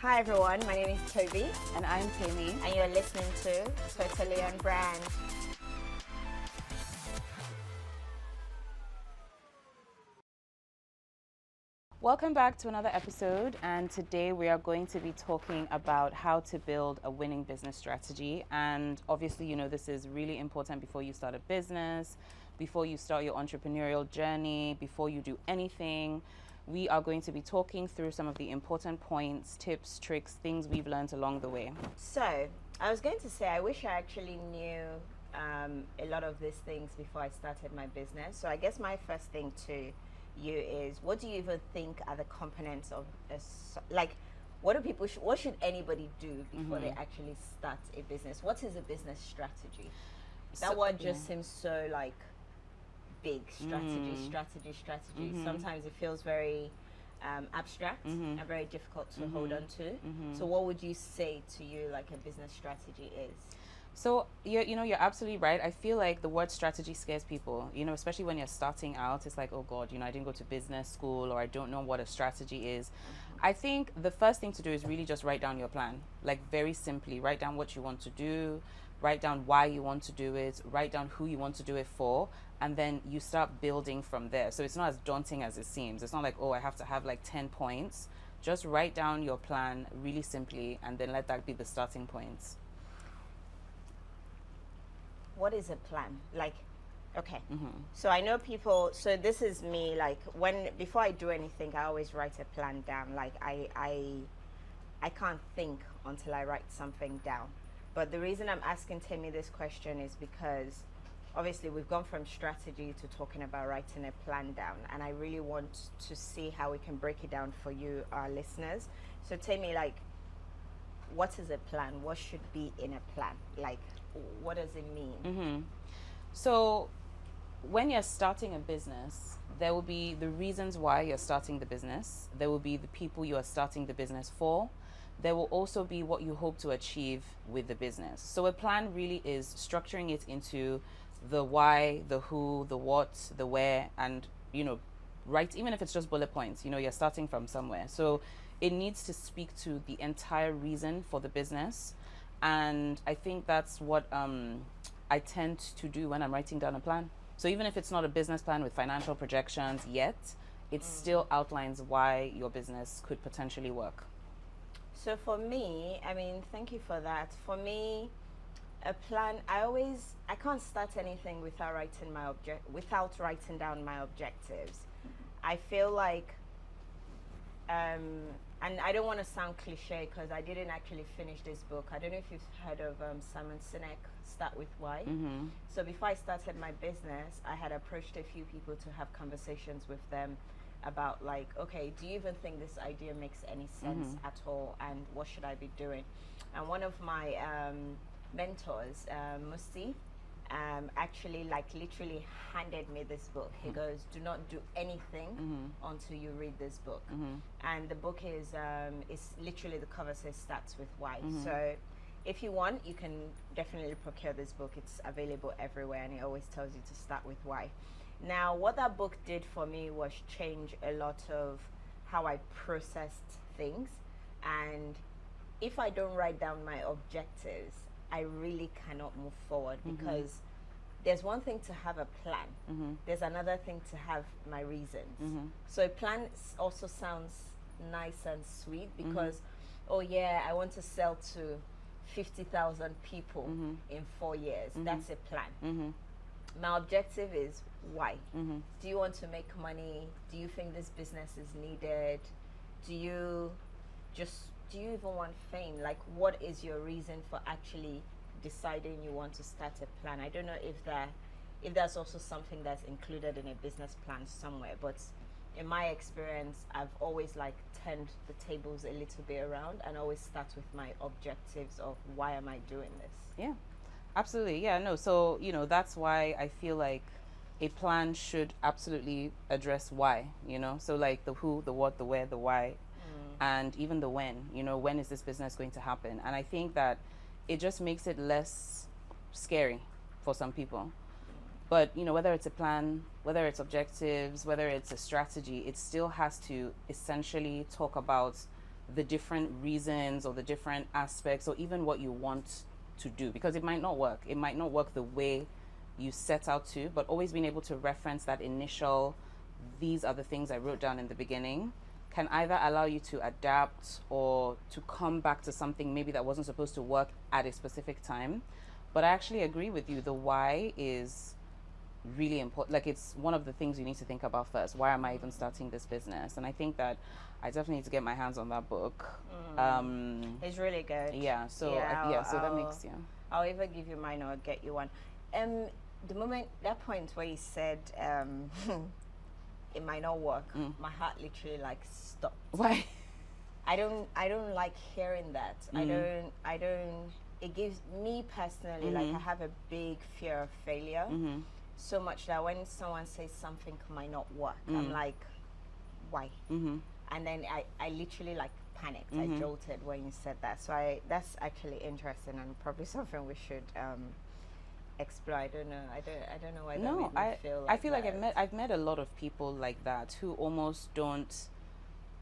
Hi everyone, my name is Tobi And I'm Temi. and you're listening to Totally on Brand. Welcome back to another episode, and today we are going to be talking about how to build a winning business strategy. And obviously, you know, this is really important before you start a business, before you start your entrepreneurial journey, before you do anything. We are going to be talking through some of the important points, tips, tricks, things we've learned along the way. So, I was going to say, I wish I actually knew a lot of these things before I started my business. So, I guess my first thing to you is, what do you even think are the components of what do people what should anybody do before they actually start a business? What is a business strategy? That word just seems so like big. Strategy. Sometimes it feels very abstract and very difficult to hold on to. So what would you say to you like a business strategy is? So you're absolutely right. I feel like the word strategy scares people, especially when you're starting out. It's like, oh God, I didn't go to business school, or I don't know what a strategy is. I think the first thing to do is really just write down your plan. Like, very simply, write down what you want to do, write down why you want to do it, write down who you want to do it for, and then you start building from there. So it's not as daunting as it seems. It's not like, oh, I have to have like 10 points. Just write down your plan really simply, and then let that be the starting points. What is a plan? Like, okay. So I know people, so this is me, like before I do anything, I always write a plan down. Like I can't think until I write something down. But the reason I'm asking Temi this question is because obviously we've gone from strategy to talking about writing a plan down, and I really want to see how we can break it down for you, our listeners. So Temi, like, what is a plan? What should be in a plan? Like, what does it mean? So when you're starting a business, there will be the reasons why you're starting the business. There will be the people you are starting the business for. There will also be what you hope to achieve with the business. So a plan really is structuring it into the why, the who, the what, the where, and right, even if it's just bullet points, you're starting from somewhere. So it needs to speak to the entire reason for the business. And I think that's what I tend to do when I'm writing down a plan. So even if it's not a business plan with financial projections yet, it still outlines why your business could potentially work. So for me, I mean, thank you for that. For me, a plan, I can't start anything without writing down my objectives. I feel like and I don't want to sound cliche because I didn't actually finish this book. I don't know if you've heard of Simon Sinek, Start With Why. So before I started my business, I had approached a few people to have conversations with them about like, okay, do you even think this idea makes any sense at all, and what should I be doing? And one of my mentors, Musti, actually like literally handed me this book. He goes, do not do anything until you read this book. And the book is literally, the cover says Starts With Why. So if you want, you can definitely procure this book. It's available everywhere, and it always tells you to start with why. Now, what that book did for me was change a lot of how I processed things. And if I don't write down my objectives, I really cannot move forward, because there's one thing to have a plan. There's another thing to have my reasons. So a plan also sounds nice and sweet because, oh yeah, I want to sell to 50,000 people in 4 years. That's a plan. My objective is why. Do you want to make money? Do you think this business is needed? Do you even want fame? Like, what is your reason for actually deciding you want to start a plan? I don't know if that's also something that's included in a business plan somewhere, but in my experience, I've always like turned the tables a little bit around and always start with my objectives of why am I doing this? Yeah, absolutely. Yeah, no. So, that's why I feel like a plan should absolutely address why, So like the who, the what, the where, the why, and even the when, when is this business going to happen? And I think that it just makes it less scary for some people. But, whether it's a plan, whether it's objectives, whether it's a strategy, it still has to essentially talk about the different reasons or the different aspects or even what you want to do, because it might not work. It might not work the way you set out to, but always being able to reference that initial, these are the things I wrote down in the beginning, can either allow you to adapt or to come back to something maybe that wasn't supposed to work at a specific time. But I actually agree with you. The why is really important. Like, it's one of the things you need to think about first. Why am I even starting this business? And I think that I definitely need to get my hands on that book. It's really good. Yeah. So so that makes I'll either give you mine or get you one. The moment, that point where you said it might not work, my heart literally like stopped. Why? I don't like hearing that. I don't. It gives me personally, like, I have a big fear of failure. So much that when someone says something might not work, I'm like, why? And then I literally like panicked. I jolted when you said that. So that's actually interesting and probably something we should explore. I don't know. I don't know why that made me feel like I feel like I've met a lot of people like that who almost don't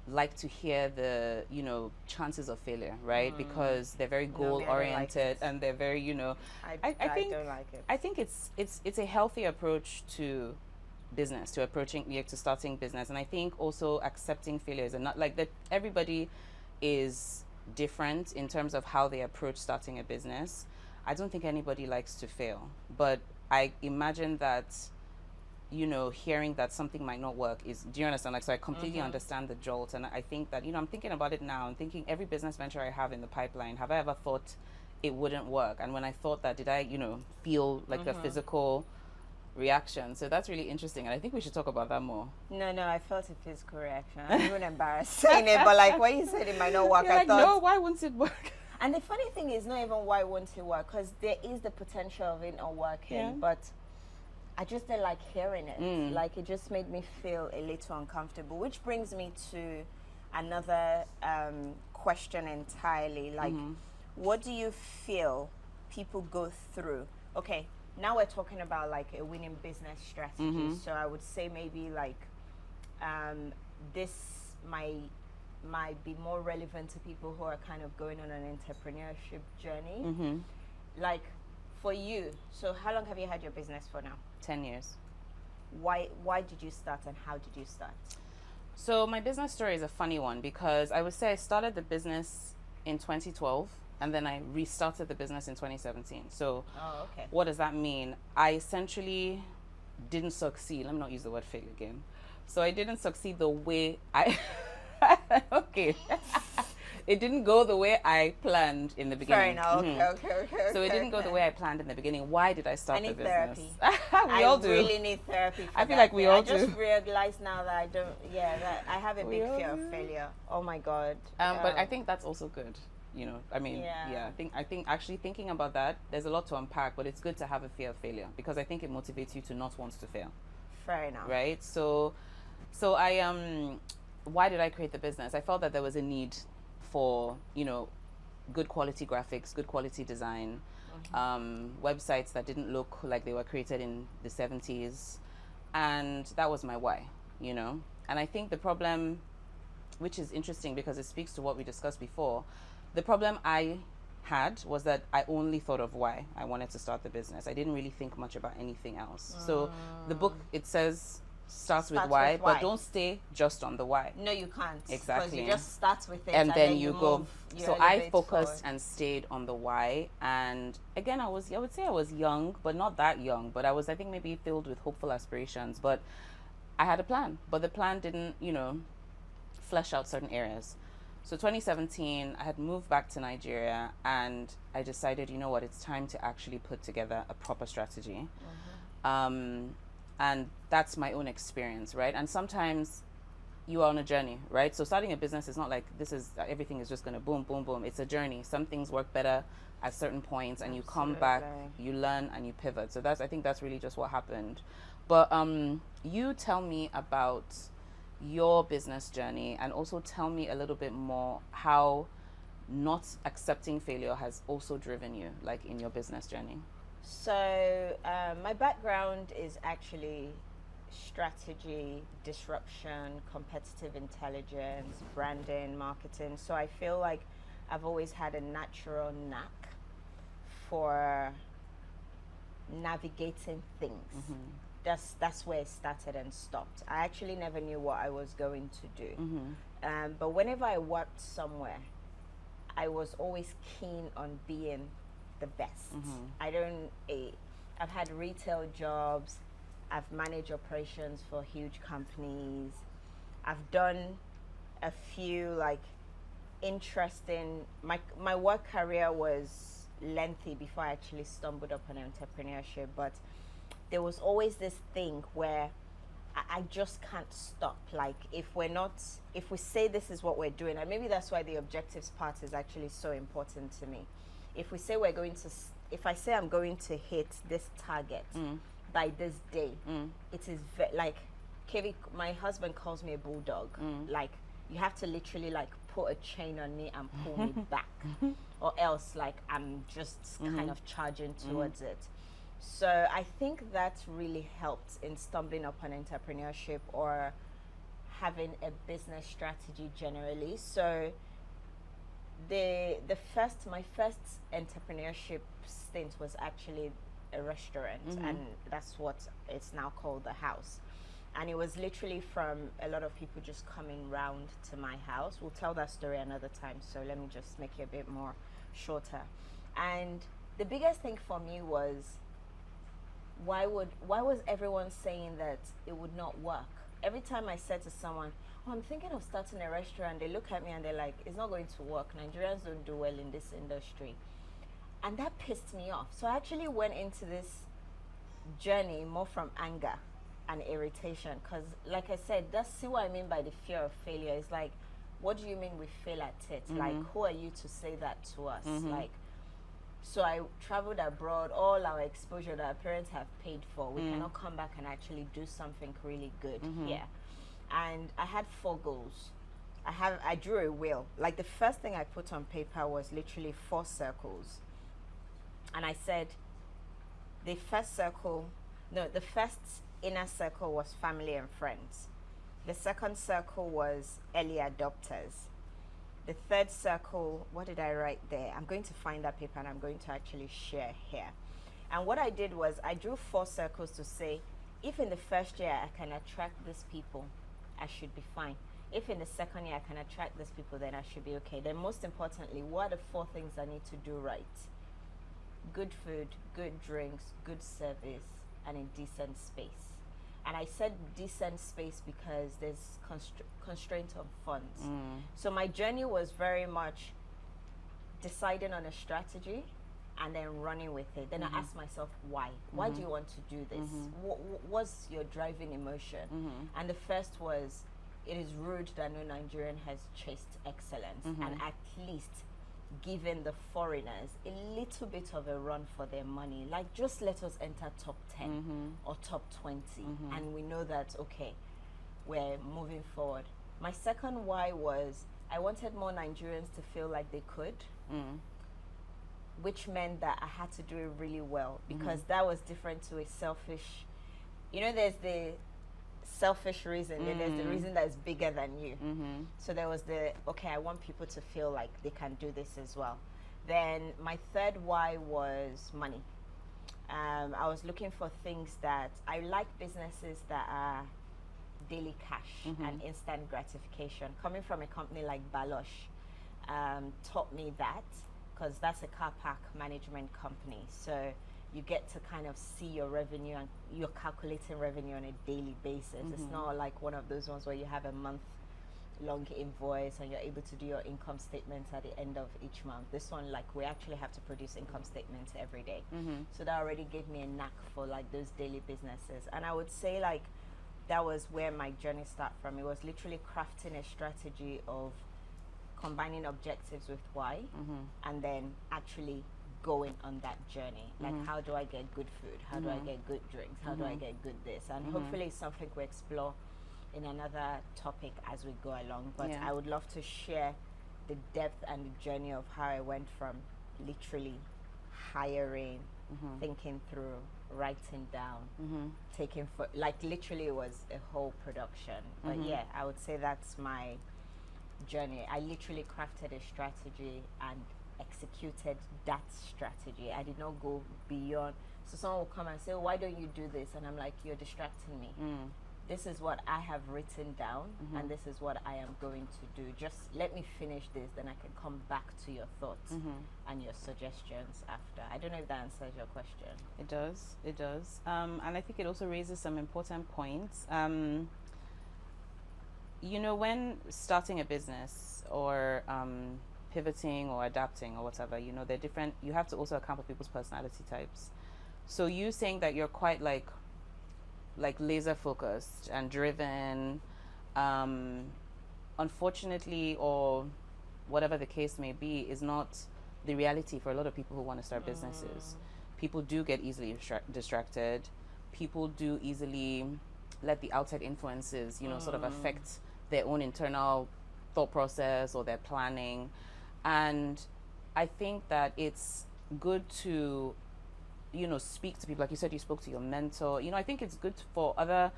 like to hear the chances of failure, right? Because they're very goal oriented and they're very I think don't like it. I think it's a healthy approach to business, to approaching to starting business. And I think also accepting failures, and not like that everybody is different in terms of how they approach starting a business. I don't think anybody likes to fail, but I imagine that hearing that something might not work do you understand? Like, so I completely understand the jolt, and I think that I'm thinking about it now. I'm thinking every business venture I have in the pipeline, have I ever thought it wouldn't work? And when I thought that, did I feel like the physical reaction? So that's really interesting, and I think we should talk about that more. No, I felt a physical reaction. I'm even embarrassed saying it, but like when you said it might not work, I thought, no, why won't it work? And the funny thing is not even why won't it work, because there is the potential of it not working, but I just didn't like hearing it. Like, it just made me feel a little uncomfortable, which brings me to another question entirely. Like, what do you feel people go through? Okay, now we're talking about like a winning business strategy. So I would say maybe like this might be more relevant to people who are kind of going on an entrepreneurship journey. Like, for you, so how long have you had your business for now? 10 years. Why did you start, and how did you start? So my business story is a funny one, because I would say I started the business in 2012 and then I restarted the business in 2017. So what does that mean? I essentially didn't succeed. Let me not use the word fail again. So I didn't succeed the way I it didn't go the way I planned in the beginning. Fair enough. Okay. So it didn't go the way I planned in the beginning. Why did I start the business? Therapy. We all do. I really need therapy. I feel like we all do. I just realized now that I don't. Yeah, that I have a big fear of failure. Oh my god. But I think that's also good. I mean, I think actually thinking about that, there's a lot to unpack. But it's good to have a fear of failure, because I think it motivates you to not want to fail. Fair enough. Right. So I why did I create the business? I felt that there was a need for good quality graphics, good quality design, websites that didn't look like they were created in the 70s, and that was my why. And I think the problem, which is interesting because it speaks to what we discussed before, the problem I had was that I only thought of why I wanted to start the business. I didn't really think much about anything else. So the book, it says starts with why, but don't stay just on the why. No, you can't. Exactly. Because you just start with it and then you go. Move, so I focused and stayed on the why. And again, I would say I was young, but not that young. But I think maybe filled with hopeful aspirations. But I had a plan, but the plan didn't, flesh out certain areas. So 2017, I had moved back to Nigeria, and I decided, it's time to actually put together a proper strategy. And that's my own experience, right? And sometimes you are on a journey, right? So starting a business is not like everything is just going to boom, boom, boom. It's a journey. Some things work better at certain points, and you come back, you learn, and you pivot. So I think that's really just what happened. But you tell me about your business journey, and also tell me a little bit more how not accepting failure has also driven you, like in your business journey. So my background is actually strategy, disruption, competitive intelligence, branding, marketing. So I feel like I've always had a natural knack for navigating things. That's where it started and stopped. I actually never knew what I was going to do. But whenever I worked somewhere, I was always keen on being the best. I've had retail jobs, I've managed operations for huge companies, I've done a few like interesting, my work career was lengthy before I actually stumbled upon entrepreneurship, but there was always this thing where I just can't stop. Like if we say this is what we're doing, and maybe that's why the objectives part is actually so important to me. If we say if I say I'm going to hit this target by this day, it is like, Kevi, my husband calls me a bulldog. Like you have to literally like put a chain on me and pull me back, or else like I'm just kind of charging towards it. So I think that really helped in stumbling upon entrepreneurship or having a business strategy generally. So my first entrepreneurship stint was actually a restaurant, and that's what it's now called, The House. And it was literally from a lot of people just coming round to my house. We'll tell that story another time, so let me just make it a bit more shorter. And the biggest thing for me was, why was everyone saying that it would not work? Every time I said to someone, oh, I'm thinking of starting a restaurant, they look at me and they're like, it's not going to work. Nigerians don't do well in this industry. And that pissed me off. So I actually went into this journey more from anger and irritation, because like I said, that's what I mean by the fear of failure. It's like, what do you mean we fail at it? Like, who are you to say that to us? Like, so I traveled abroad, all our exposure that our parents have paid for, we cannot come back and actually do something really good here. And I had 4 goals. I drew a wheel. Like the first thing I put on paper was literally 4 circles. And I said, the first inner circle was family and friends. The second circle was early adopters. The third circle, what did I write there? I'm going to find that paper and I'm going to actually share here. And what I did was I drew 4 circles to say, if in the first year I can attract these people, I should be fine. If in the second year I can attract these people, then I should be okay. Then most importantly, what are the 4 things I need to do right? Good food, good drinks, good service, and a decent space. And I said decent space because there's constraint on funds. So my journey was very much deciding on a strategy and then running with it. Then I asked myself, why? Why do you want to do this? What's your driving emotion? And the first was, it is rude that no Nigerian has chased excellence and at least given the foreigners a little bit of a run for their money. Like, just let us enter top 10 or top 20 and we know that, okay, we're moving forward. My second why was, I wanted more Nigerians to feel like they could, which meant that I had to do it really well, because that was different to a selfish, you know, there's the selfish reason, then there's the reason that's bigger than you. So there was okay, I want people to feel like they can do this as well. Then my third why was money. I was looking for things that, I like businesses that are daily cash and instant gratification. Coming from a company like Balosh taught me that, because that's a car park management company. So you get to kind of see your revenue, and you're calculating revenue on a daily basis. It's not like one of those ones where you have a month-long invoice and you're able to do your income statements at the end of each month. This one, like, we actually have to produce income statements every day. So that already gave me a knack for like those daily businesses. And I would say like that was where my journey started from. It was literally crafting a strategy of combining objectives with why, and then actually going on that journey. Like, how do I get good food? How do I get good drinks? How do I get good this? And hopefully it's something we explore in another topic as we go along. But I would love to share the depth and the journey of how I went from literally hiring, thinking through, writing down, taking for like literally it was a whole production. But yeah, I would say that's my journey. I literally crafted a strategy and executed that strategy. I did not go beyond. So someone will come and say, oh, why don't you do this? And I'm like, you're distracting me. This is what I have written down, and this is what I am going to do. Just let me finish this, then I can come back to your thoughts and your suggestions after. I don't know if that answers your question. It does. It does. And I think it also raises some important points. You know, when starting a business or pivoting or adapting or whatever, you know, they're different. You have to also account for people's personality types. So you saying that you're quite like laser focused and driven, unfortunately, or whatever the case may be, is not the reality for a lot of people who want to start businesses. People do get easily distracted. People do easily let the outside influences, you know, sort of affect their own internal thought process or their planning. And I think that it's good to, you know, speak to people. Like you said, you spoke to your mentor. You know, I think it's good for other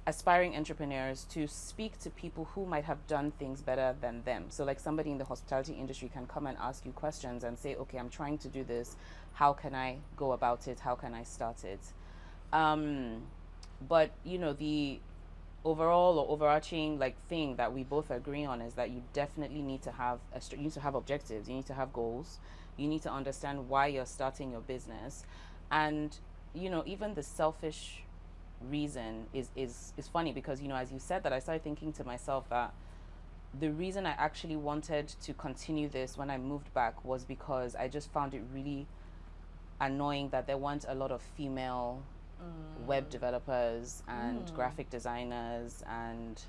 aspiring entrepreneurs to speak to people who might have done things better than them. So like somebody in the hospitality industry can come and ask you questions and say, okay, I'm trying to do this. How can I go about it? How can I start it? But, you know, the overall or overarching like thing that we both agree on is that you definitely need to have you need to have objectives. You need to have goals. You need to understand why you're starting your business. And, you know, even the selfish reason is funny because, you know, as you said that, I started thinking to myself that the reason I actually wanted to continue this when I moved back was because I just found it really annoying that there weren't a lot of female web developers and graphic designers and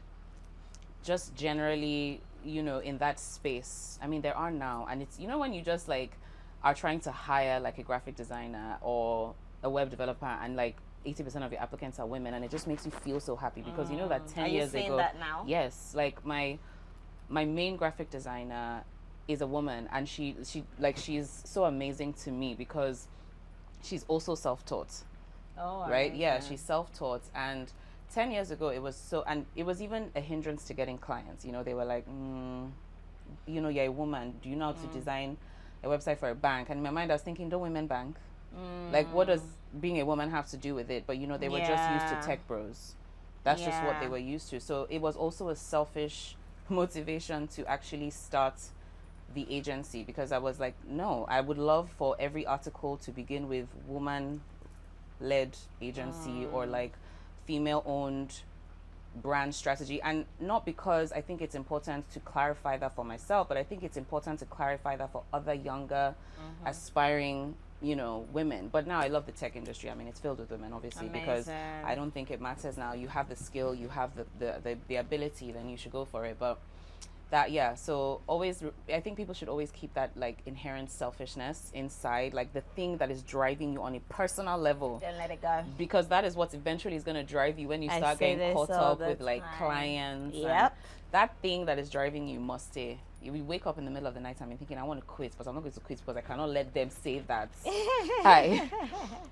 just generally, you know, in that space. I mean, there are now, and it's, you know, when you just like are trying to hire like a graphic designer or a web developer and like 80% of your applicants are women, and it just makes you feel so happy because you know that 10 years ago. Are you seeing that now? Yes, like my main graphic designer is a woman, and she's so amazing to me because she's also self-taught. Oh, right? Yeah, she's self-taught, and 10 years ago it was so, and it was even a hindrance to getting clients. You know, they were like, you know, you're a woman, do you know how to design a website for a bank? And in my mind I was thinking, don't women bank? Like, what does being a woman have to do with it? But you know, they were just used to tech bros. That's just what they were used to. So it was also a selfish motivation to actually start the agency, because I was like, no, I would love for every article to begin with woman-led agency or like female-owned brand strategy. And not because I think it's important to clarify that for myself, but I think it's important to clarify that for other younger aspiring, you know, women. But now I love the tech industry. I mean, it's filled with women, obviously. Amazing. Because I don't think it matters now. You have the skill, you have the ability, then you should go for it. But that, yeah, so always, I think people should always keep that like inherent selfishness inside, like the thing that is driving you on a personal level. Don't let it go. Because that is what eventually is going to drive you when you start getting caught up with like clients. Yep. That thing that is driving you must stay. You wake up in the middle of the night time and thinking, I want to quit, but I'm not going to quit because I cannot let them say that. Hi.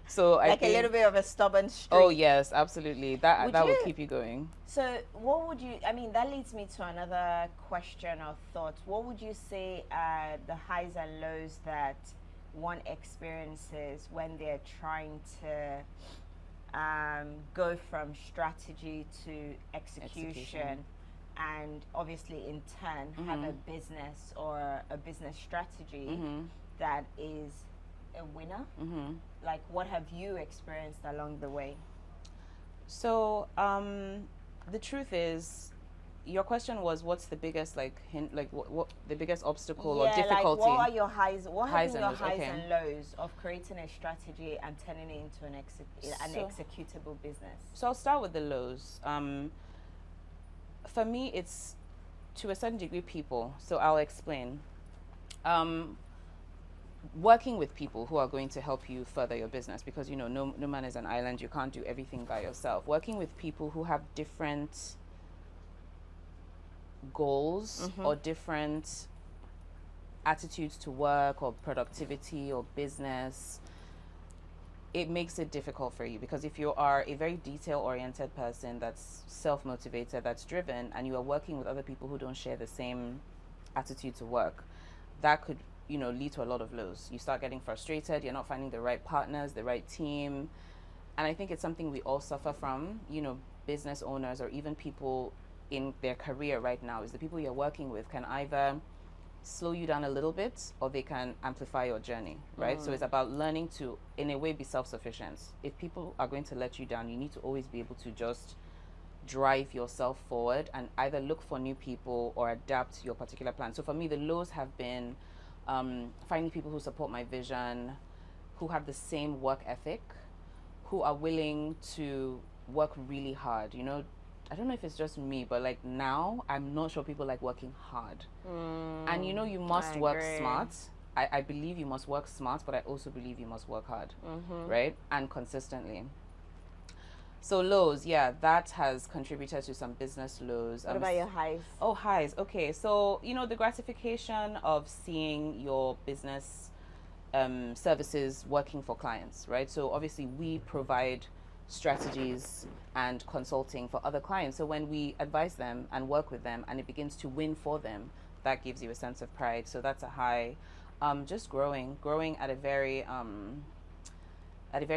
So I think, a little bit of a stubborn streak. Oh yes, absolutely. That will keep you going. So what would you, I mean, that leads me to another question or thought. What would you say are the highs and lows that one experiences when they're trying to go from strategy to execution. And obviously in turn have a business or a business strategy that is a winner? Like, what have you experienced along the way? So the truth is, your question was, what's the biggest like hint, like what the biggest obstacle or difficulty? Like, what are your highs? What have been your highs and lows of creating a strategy and turning it into an executable business? So I'll start with the lows. For me, it's to a certain degree people. So I'll explain. Working with people who are going to help you further your business, because you know, no man is an island. You can't do everything by yourself. Working with people who have different goals or different attitudes to work or productivity or business. it makes it difficult for you, because if you are a very detail-oriented person that's self-motivated, that's driven, and you are working with other people who don't share the same attitude to work, that could, lead to a lot of lows. You start getting frustrated, you're not finding the right partners, the right team. And I think it's something we all suffer from, business owners or even people in their career right now, is the people you're working with can either slow you down a little bit or they can amplify your journey, right? So it's about learning to, in a way, be self-sufficient. If people are going to let you down, you need to always be able to just drive yourself forward and either look for new people or adapt your particular plan. So for me, the lows have been finding people who support my vision, who have the same work ethic, who are willing to work really hard. I don't know if it's just me, but like now, I'm not sure people like working hard. And you must work smart. I believe you must work smart, but I also believe you must work hard, right? And consistently. So lows, yeah, that has contributed to some business lows. What about your highs? Oh, highs. Okay, so the gratification of seeing your business services working for clients, right? So obviously we provide strategies and consulting for other clients. So when we advise them and work with them and it begins to win for them, that gives you a sense of pride. So that's a high. Just growing at a very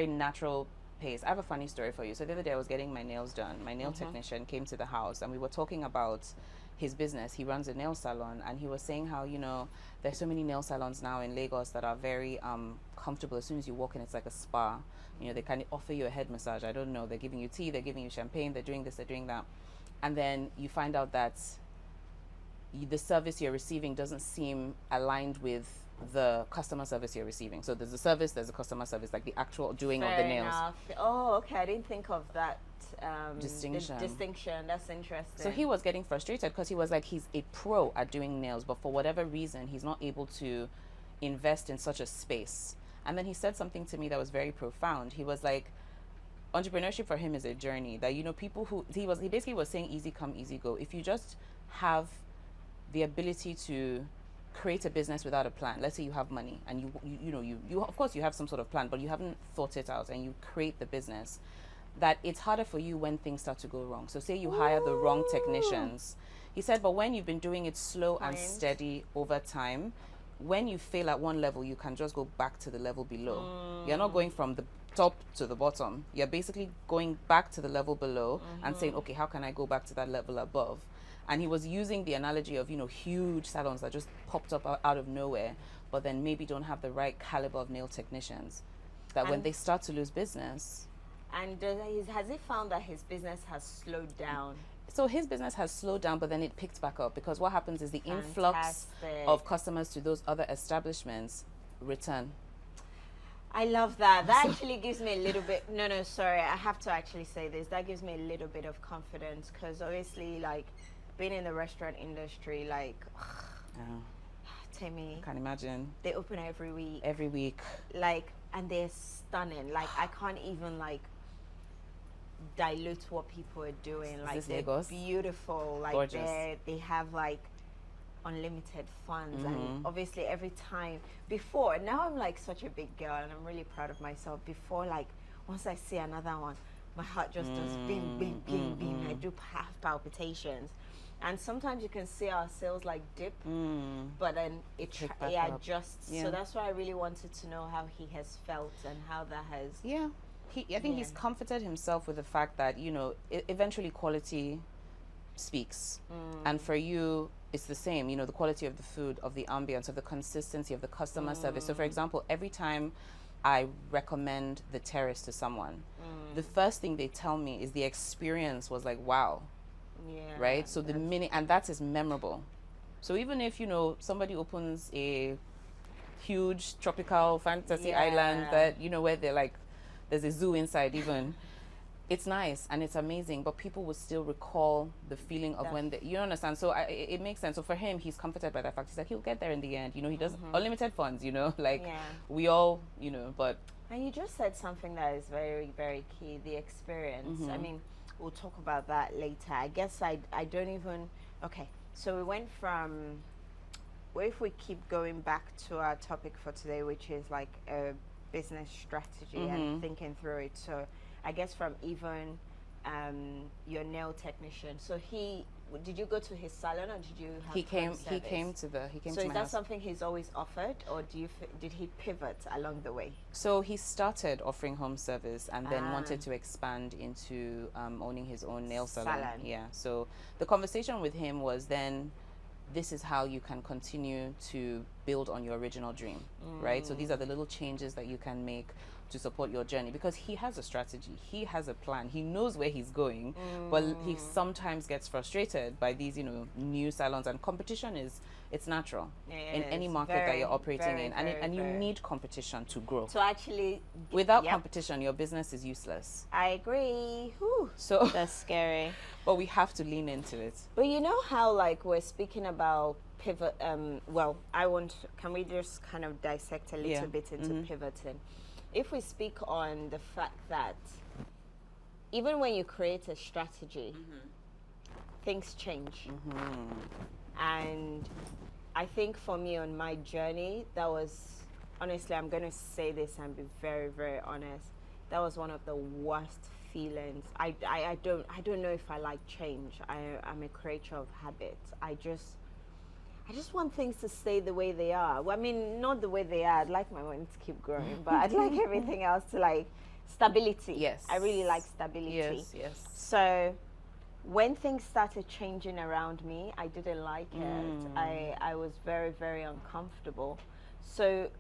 natural pace. I have a funny story for you. So the other day I was getting my nails done. My nail technician came to the house and we were talking about his business. He runs a nail salon, and he was saying how there's so many nail salons now in Lagos that are very comfortable. As soon as you walk in, it's like a spa. They kind of offer you a head massage. I don't know, they're giving you tea, they're giving you champagne, they're doing this, they're doing that, and then you find out that the service you're receiving doesn't seem aligned with the customer service you're receiving. So there's a service, there's a customer service, like the actual doing of the nails. Enough. Oh, okay, I didn't think of that distinction. That's interesting. So he was getting frustrated because he was like, he's a pro at doing nails, but for whatever reason he's not able to invest in such a space. And then he said something to me that was very profound. He was like, entrepreneurship for him is a journey. That people who he basically was saying, easy come, easy go. If you just have the ability to create a business without a plan, let's say you have money and you of course you have some sort of plan, but you haven't thought it out, and you create the business, that it's harder for you when things start to go wrong. So say you hire the wrong technicians. He said, but when you've been doing it slow and steady over time, when you fail at one level, you can just go back to the level below. You're not going from the top to the bottom. You're basically going back to the level below and saying, okay, how can I go back to that level above? And he was using the analogy of, huge salons that just popped up out of nowhere, but then maybe don't have the right caliber of nail technicians, that when they start to lose business. And has he found that his business has slowed down? So his business has slowed down, but then it picked back up, because what happens is the influx of customers to those other establishments return. I love that. That actually gives me a little bit, sorry, I have to actually say this. That gives me a little bit of confidence, because obviously, like, being in the restaurant industry, like, Temi, I can't imagine. They open every week. Every week. Like, and they're stunning. Like, I can't even, like, dilute what people are doing. Like, they're Lagos? Beautiful. Like, gorgeous. They have, like, unlimited funds. And obviously every time before, now I'm like such a big girl and I'm really proud of myself. Before, like, once I see another one, my heart just does bing, bing, bing, bing. I do have palpitations. And sometimes you can see our sales like dip, but then it adjusts. So that's why I really wanted to know how he has felt and how that has. Yeah, I think he's comforted himself with the fact that eventually quality speaks, and for you it's the same. The quality of the food, of the ambience, of the consistency of the customer service. So for example, every time I recommend the Terrace to someone, the first thing they tell me is the experience was like, wow. Yeah, right. So the minute, and that is memorable. So even if somebody opens a huge tropical fantasy island that where they're like, there's a zoo inside, even it's nice and it's amazing, but people will still recall the feeling of when you understand. So it makes sense. So for him, he's comforted by that fact. He's like, he'll get there in the end. He does unlimited funds. We all but. And you just said something that is very, very key: the experience. I mean, we'll talk about that later. I guess I don't even. Okay, so we went from. What if we keep going back to our topic for today, which is like a business strategy and thinking through it. So I guess from even your nail technician. So did you go to his salon or did you have He came home to service? So is my that house. something he's always offered, or did he pivot along the way? So he started offering home service and then wanted to expand into owning his own nail salon. Yeah. So the conversation with him was then, this is how you can continue to build on your original dream, right? So these are the little changes that you can make to support your journey, because he has a strategy, he has a plan, he knows where he's going, but he sometimes gets frustrated by these, new salons, and competition it's natural in any market that you're operating in, and you need competition to grow. So actually, without competition, your business is useless. I agree. Whew. So that's scary. But we have to lean into it. But you know how, like, we're speaking about pivot. Can we just kind of dissect a little bit into pivoting? If we speak on the fact that even when you create a strategy, things change. And I think for me on my journey, that was, honestly, I'm going to say this and be very, very honest, that was one of the worst feelings. I don't know if I like change. I'm a creature of habits. I just want things to stay the way they are. Well, I mean, not the way they are. I'd like my money to keep growing, but I'd like everything else to, like, stability. Yes. I really like stability. Yes. So when things started changing around me, I didn't like it. I was very, very uncomfortable. So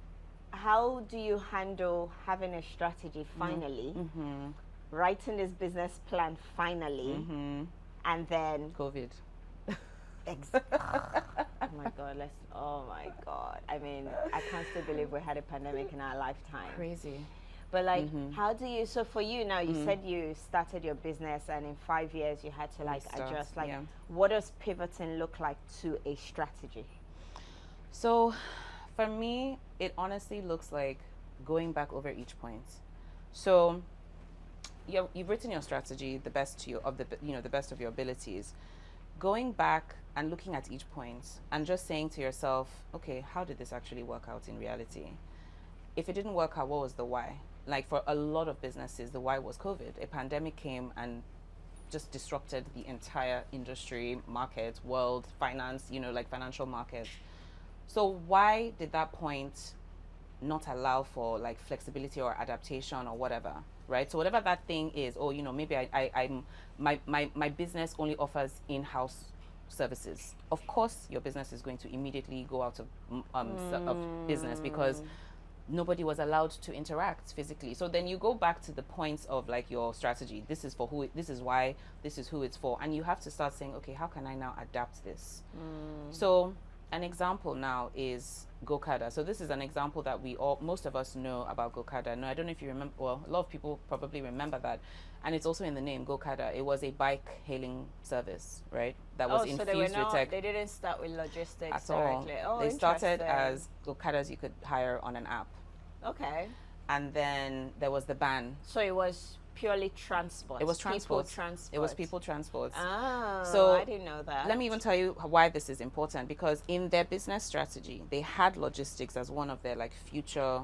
how do you handle having a strategy finally, writing this business plan finally, and then COVID? Oh my God. I mean, I can't still believe we had a pandemic in our lifetime. Crazy. But like, how do you, so for you now, you said you started your business and in 5 years you had to adjust. Like, what does pivoting look like to a strategy? So for me, it honestly looks like going back over each point. So you've written your strategy, the best of your abilities. Going back and looking at each point and just saying to yourself, okay, how did this actually work out in reality? If it didn't work out, what was the why? Like, for a lot of businesses, the why was COVID. A pandemic came and just disrupted the entire industry, market, world, finance, financial markets. So why did that point not allow for like flexibility or adaptation or whatever, right? So whatever that thing is, or maybe my business only offers in-house services. Of course, your business is going to immediately go out of business because nobody was allowed to interact physically. So then you go back to the points of like your strategy. This is for who, this is why, this is who it's for. And you have to start saying, okay, how can I now adapt this? So an example now is Gokada. So this is an example that most of us know about Gokada. No, I don't know if you remember, well, a lot of people probably remember that. And it's also in the name, Gokada. It was a bike hailing service, right? That was infused with tech. They didn't start with logistics at directly. all. They started as Gokadas you could hire on an app. Okay. And then there was the ban. So it was purely transport. It was transport. People transport. It was people transport. Oh, so I didn't know that. Let me even tell you why this is important, because in their business strategy, they had logistics as one of their like future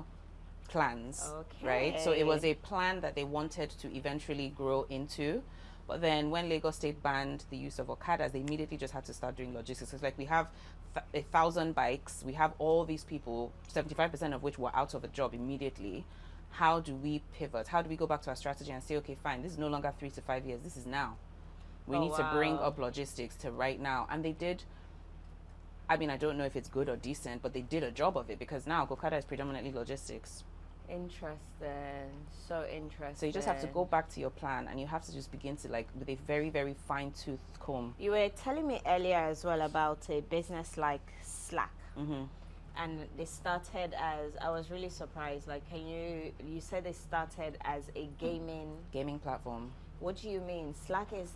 plans, right? So it was a plan that they wanted to eventually grow into. But then when Lagos State banned the use of Okadas, they immediately just had to start doing logistics. It's like we have 1,000 bikes, we have all these people, 75% of which were out of a job immediately. How do we pivot? How do we go back to our strategy and say, okay, fine, this is no longer 3 to 5 years, this is now. We need to bring up logistics to right now. And they did. I mean, I don't know if it's good or decent, but they did a job of it, because now Gokada is predominantly logistics. Interesting. So interesting. So you just have to go back to your plan, and you have to just begin to like with a very, very fine-tooth comb. You were telling me earlier as well about a business like Slack. And they started as, I was really surprised, like, you said they started as a gaming platform. What do you mean? Slack is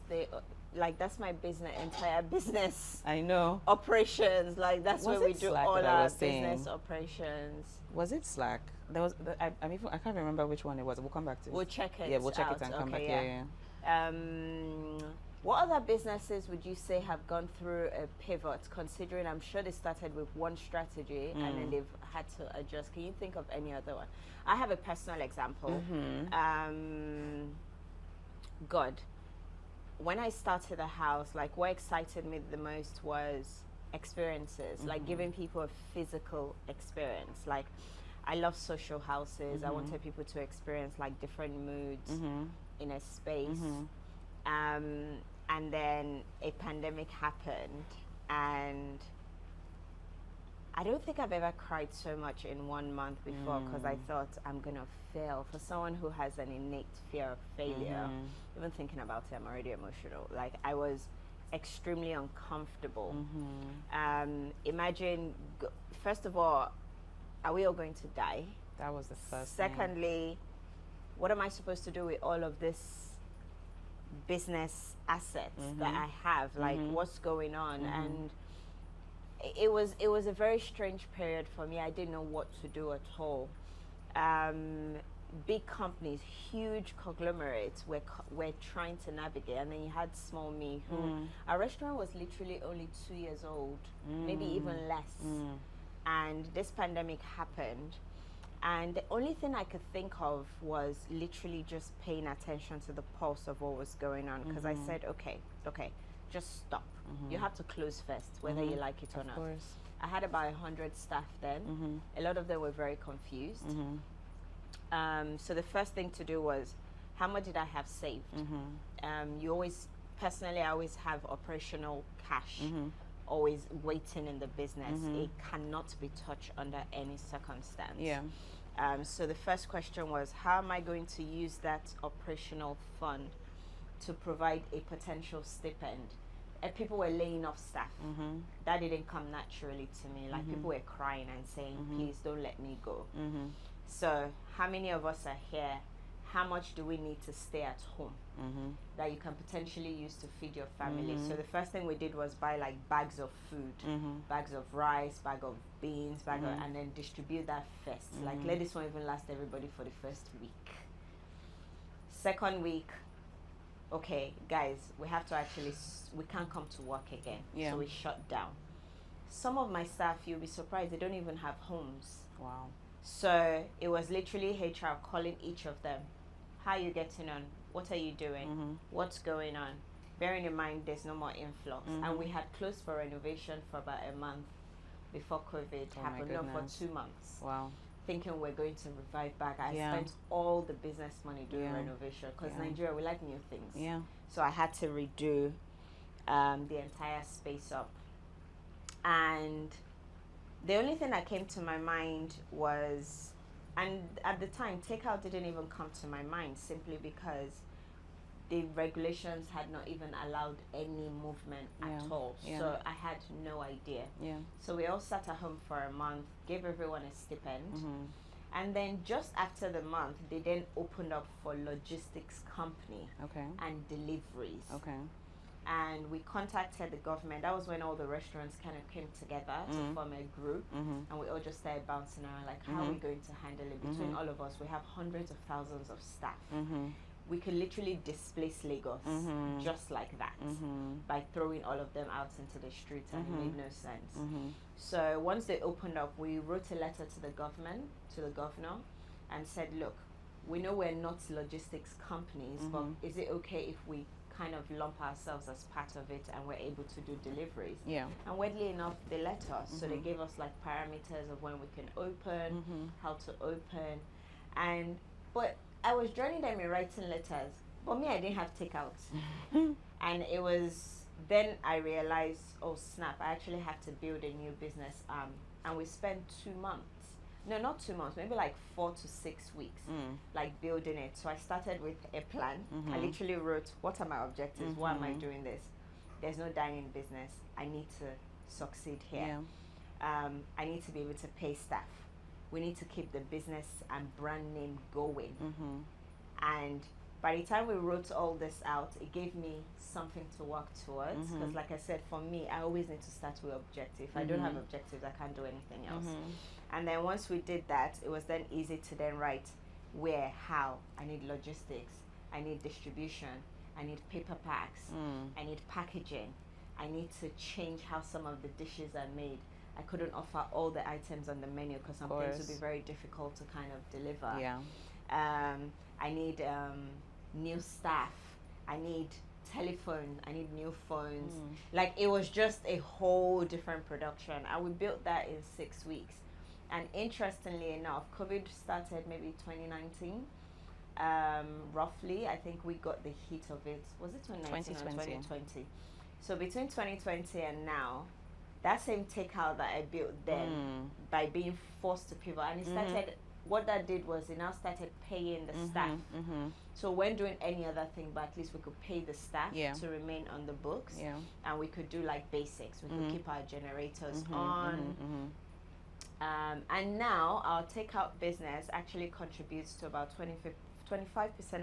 that's my entire business. I know. Operations, like that's where we do Slack all our business operations. Was it Slack? There was, I can't remember which one it was. We'll come back to it. We'll check it. Yeah, we'll check it and come back. Yeah. What other businesses would you say have gone through a pivot, considering I'm sure they started with one strategy and then they've had to adjust? Can you think of any other one? I have a personal example. God, when I started a house, like what excited me the most was experiences, like giving people a physical experience. Like I love social houses. I wanted people to experience like different moods in a space. And then a pandemic happened, and I don't think I've ever cried so much in 1 month before, because I thought I'm gonna fail. For someone who has an innate fear of failure, even thinking about it, I'm already emotional. Like I was extremely uncomfortable. Imagine, first of all, are we all going to die? That was the first thing. Secondly, what am I supposed to do with all of this business assets that I have? Like what's going on? And it was a very strange period for me. I didn't know what to do at all. Big companies, huge conglomerates were trying to navigate, and then you had small me who our restaurant was literally only 2 years old, maybe even less. And this pandemic happened, and the only thing I could think of was literally just paying attention to the pulse of what was going on, because I said, okay, just stop. You have to close first, whether you like it or Of not. course. I had about 100 staff then. A lot of them were very confused. So the first thing to do was, how much did I have saved? You always, personally, I always have operational cash always waiting in the business. It cannot be touched under any circumstance. Yeah. So the first question was, how am I going to use that operational fund to provide a potential stipend? And people were laying off staff. That didn't come naturally to me. Like people were crying and saying, please don't let me go. So how many of us are here? How much do we need to stay at home that you can potentially use to feed your family? So the first thing we did was buy like bags of food, bags of rice, bag of beans, and then distribute that first. Like let this one even last everybody for the first week. Second week, okay, guys, we have to actually, we can't come to work again. So we shut down. Some of my staff, you'll be surprised, they don't even have homes. Wow. So it was literally HR calling each of them. How are you getting on? What are you doing? What's going on? Bearing in mind there's no more influx. And we had closed for renovation for about a month before COVID happened. No, for 2 months. Wow. Thinking we're going to revive back. I spent all the business money doing renovation, because Nigeria, we like new things. So I had to redo the entire space up. And the only thing that came to my mind was, and at the time, takeout didn't even come to my mind, simply because the regulations had not even allowed any movement at all. So I had no idea. So we all sat at home for a month, gave everyone a stipend. And then just after the month, they then opened up for logistics company and deliveries. And we contacted the government. That was when all the restaurants kind of came together to form a group, and we all just started bouncing around like, how are we going to handle it? Between all of us, we have hundreds of thousands of staff. We could literally displace Lagos just like that by throwing all of them out into the streets, and it made no sense. So once they opened up, we wrote a letter to the government, to the governor, and said, look, we know we're not logistics companies, but is it okay if we kind of lump ourselves as part of it and we're able to do deliveries? And weirdly enough, they let us. So they gave us like parameters of when we can open, how to open. But I was joining them in writing letters, but me, I didn't have takeout. And it was then I realized, oh snap, I actually have to build a new business arm. And we spent 2 months. No, not 2 months, maybe like 4 to 6 weeks, like building it. So I started with a plan. I literally wrote, what are my objectives? Why am I doing this? There's no dining business. I need to succeed here. I need to be able to pay staff. We need to keep the business and brand name going. And by the time we wrote all this out, it gave me something to work towards. Because like I said, for me, I always need to start with objective. If I don't have objectives, I can't do anything else. And then once we did that, it was then easy to then write where, how. I need logistics. I need distribution. I need paper packs, I need packaging, I need to change how some of the dishes are made. I couldn't offer all the items on the menu because some things would be very difficult to kind of deliver. Yeah. I need new staff. I need telephone. I need new phones. Like, it was just a whole different production. And we built that in 6 weeks. And interestingly enough, COVID started maybe 2019. Roughly, I think we got the heat of it. Was it 2019 or 2020? So between 2020 and now, that same takeout that I built then, by being forced to pivot, and it started, what that did was it now started paying the staff. So when doing any other thing, but at least we could pay the staff to remain on the books, and we could do like basics. We could keep our generators on. And now our takeout business actually contributes to about 25%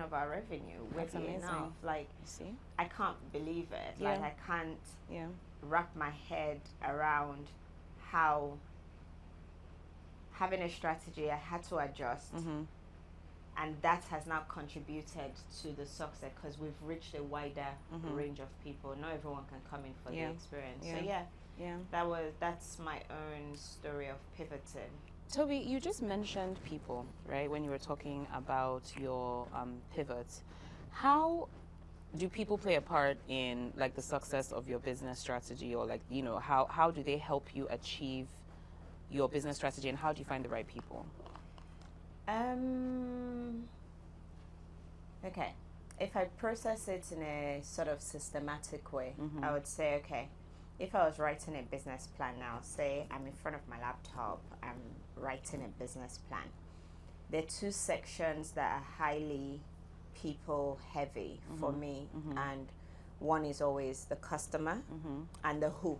of our revenue. That's amazing. Enough. Like, see? I can't believe it. Like, I can't wrap my head around how having a strategy, I had to adjust. And that has now contributed to the success because we've reached a wider range of people. Not everyone can come in for the experience. So that's my own story of pivoting. Toby, you just mentioned people, right, when you were talking about your pivot. How do people play a part in, like, the success of your business strategy, or, like, you know, how do they help you achieve your business strategy, and how do you find the right people? Okay, if I process it in a sort of systematic way, I would say, okay, if I was writing a business plan now, say I'm in front of my laptop, I'm writing a business plan. There are two sections that are highly people heavy for me, and one is always the customer and the who,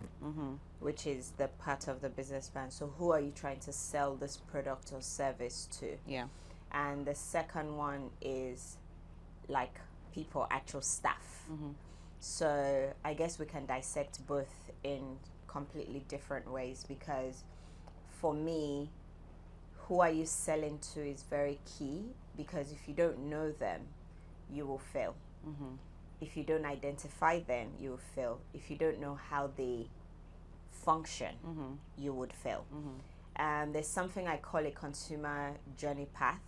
which is the part of the business plan. So who are you trying to sell this product or service to? Yeah. And the second one is like people, actual staff. So I guess we can dissect both in completely different ways, because for me, who are you selling to is very key, because if you don't know them, you will fail. If you don't identify them, you will fail. If you don't know how they function, you would fail. There's something I call a consumer journey path,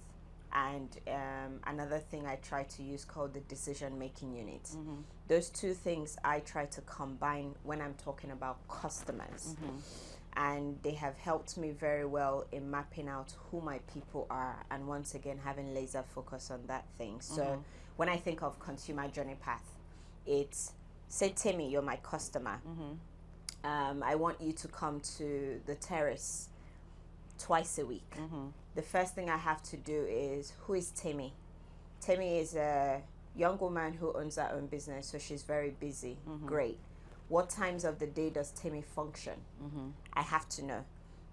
and another thing I try to use called the decision-making unit. Those two things I try to combine when I'm talking about customers. And they have helped me very well in mapping out who my people are, and once again having laser focus on that thing. So when I think of consumer journey path, it's, say, Temi, you're my customer. I want you to come to the terrace twice a week. The first thing I have to do is, who is Temi? Temi is a young woman who owns her own business, so she's very busy. Great. What times of the day does Temi function? I have to know.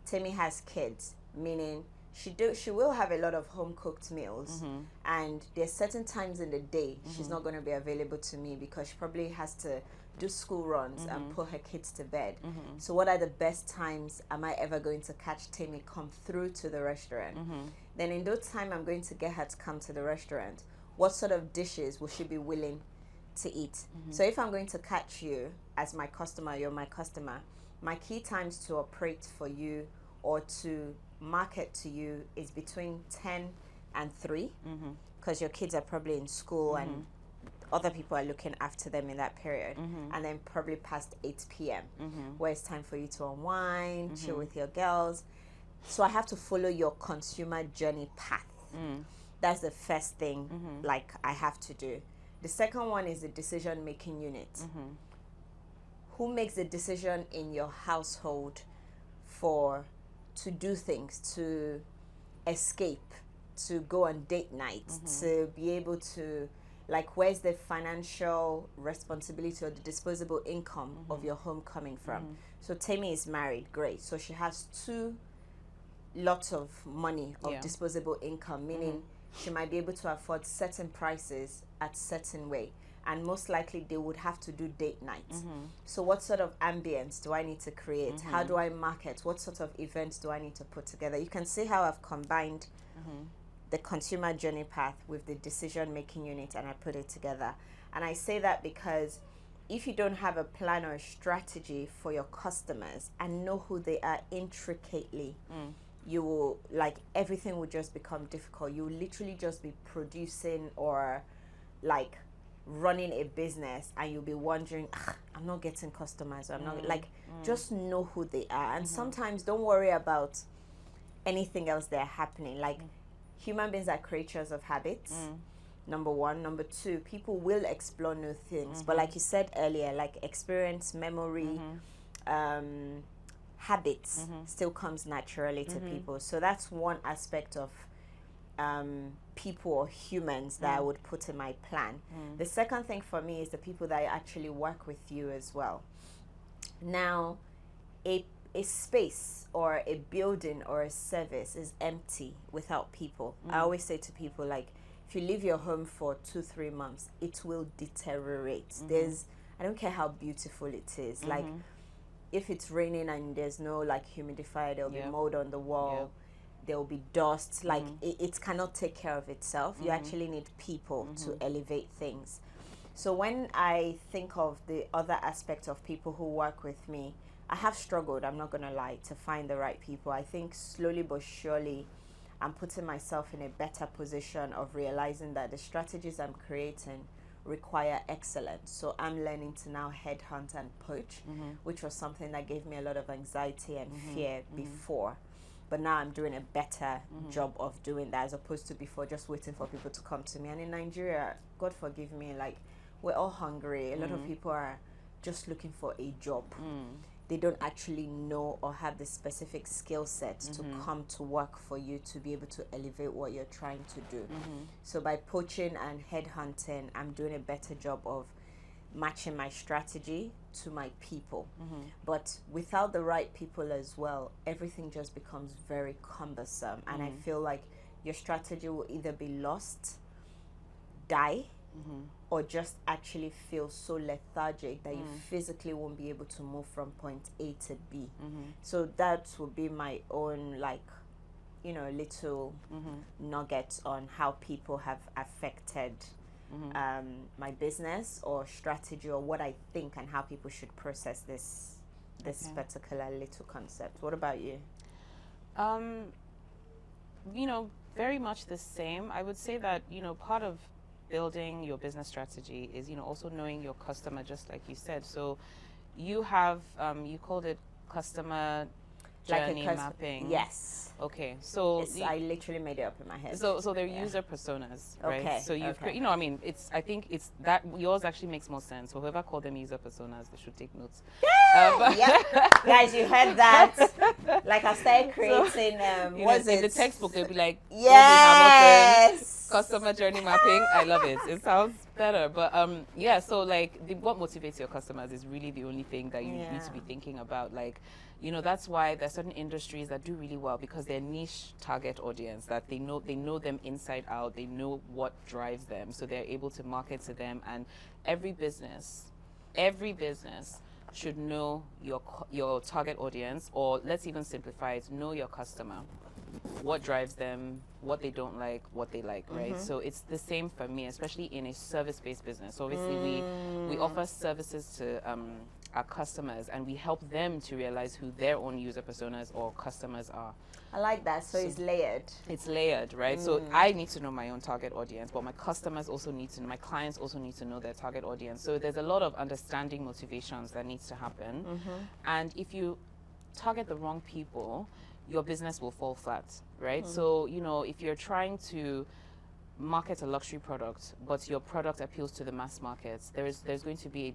Temi has kids, meaning she will have a lot of home cooked meals, and there's certain times in the day she's not going to be available to me because she probably has to do school runs and put her kids to bed. So what are the best times am I ever going to catch Temi come through to the restaurant? Then in those time I'm going to get her to come to the restaurant. What sort of dishes will she be willing to eat? So if I'm going to catch you as my customer, you're my customer, my key times to operate for you or to market to you is between 10 and 3, because your kids are probably in school and other people are looking after them in that period, and then probably past 8 p.m. Where it's time for you to unwind, chill with your girls. So I have to follow your consumer journey path. That's the first thing like I have to do. The second one is the decision-making unit. Who makes the decision in your household to do things, to escape, to go on date nights, to be able to, like, where's the financial responsibility or the disposable income of your home coming from? So Temi is married, great. So she has 2 lots of money of disposable income, meaning she might be able to afford certain prices at certain way, and most likely they would have to do date nights. So what sort of ambience do I need to create? How do I market? What sort of events do I need to put together? You can see how I've combined the consumer journey path with the decision making unit, and I put it together. And I say that because if you don't have a plan or a strategy for your customers and know who they are intricately, you will, like, everything will just become difficult. You will literally just be producing or like running a business, and you'll be wondering, I'm not getting customers, or I'm not, like, just know who they are. And sometimes don't worry about anything else that are happening. Like, human beings are creatures of habits, number one. Number two, people will explore new things, but like you said earlier, like experience, memory, habits still comes naturally to people. So that's one aspect of people or humans that I would put in my plan. The second thing for me is the people that actually work with you as well. Now, a space or a building or a service is empty without people. I always say to people, like, if you leave your home for 2-3 months, it will deteriorate. I don't care how beautiful it is. Like, if it's raining and there's no like humidifier, there'll be mold on the wall. There will be dust. Like, it cannot take care of itself. You actually need people to elevate things. So when I think of the other aspect of people who work with me, I have struggled, I'm not gonna lie, to find the right people. I think slowly but surely I'm putting myself in a better position of realizing that the strategies I'm creating require excellence. So I'm learning to now headhunt and poach, which was something that gave me a lot of anxiety and fear before. But now I'm doing a better job of doing that, as opposed to before just waiting for people to come to me. And in Nigeria, God forgive me, like, we're all hungry. A lot of people are just looking for a job. They don't actually know or have the specific skill sets to come to work for you to be able to elevate what you're trying to do. So by poaching and headhunting, I'm doing a better job of matching my strategy to my people. But without the right people as well, everything just becomes very cumbersome. And I feel like your strategy will either be lost, die, or just actually feel so lethargic that you physically won't be able to move from point A to B. So that would be my own, like, you know, little nuggets on how people have affected my business or strategy, or what I think and how people should process this particular little concept. What about you? You know, very much the same. I would say that, you know, part of building your business strategy is, you know, also knowing your customer, just like you said. So you have, you called it customer journey mapping. Yes. Okay. So I literally made it up in my head. So they're user personas, right? Okay. So you've, you know, I mean, I think it's that yours actually makes more sense. So whoever called them user personas, they should take notes. Guys, you heard that? Like, I started creating, what's it? In the textbook, they'll be like, yes, customer journey mapping. I love it. It sounds better. But yeah, so like what motivates your customers is really the only thing that you need to be thinking about. Like, you know, that's why there's certain industries that do really well, because they're niche target audience, that they know them inside out. They know what drives them, so they're able to market to them. And every business should know your target audience, or let's even simplify it, know your customer, what drives them, what they don't like, what they like, right? So it's the same for me, especially in a service-based business. Obviously, we offer services to our customers, and we help them to realize who their own user personas or customers are. I like that. So it's layered. It's layered, right? So I need to know my own target audience, but my customers also need to know, my clients also need to know their target audience. So there's a lot of understanding motivations that needs to happen. And if you target the wrong people, your business will fall flat, right? So, you know, if you're trying to market a luxury product, but your product appeals to the mass market, there's going to be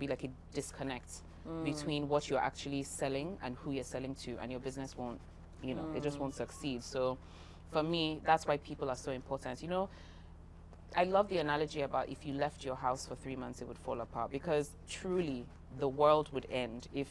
like a disconnect between what you're actually selling and who you're selling to, and your business won't, you know, it just won't succeed. So for me, that's why people are so important. You know, I love the analogy about if you left your house for 3 months, it would fall apart, because truly the world would end if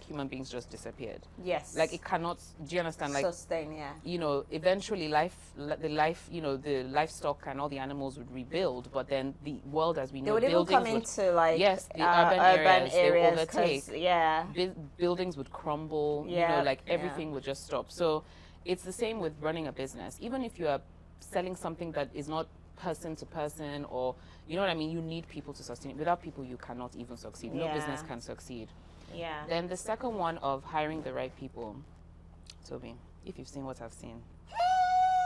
human beings just disappeared. Yes. Like, it cannot, do you understand? Like, sustain, you know, eventually you know, the livestock and all the animals would rebuild, but then the world as we know, they would even come into, like, the urban areas they would overtake. Buildings would crumble, you know, like everything would just stop. So it's the same with running a business. Even if you are selling something that is not person to person, or you know what I mean. You need people to sustain it. Without people, you cannot even succeed. No business can succeed. Yeah. Then the second one of hiring the right people, Tobi, if you've seen what I've seen,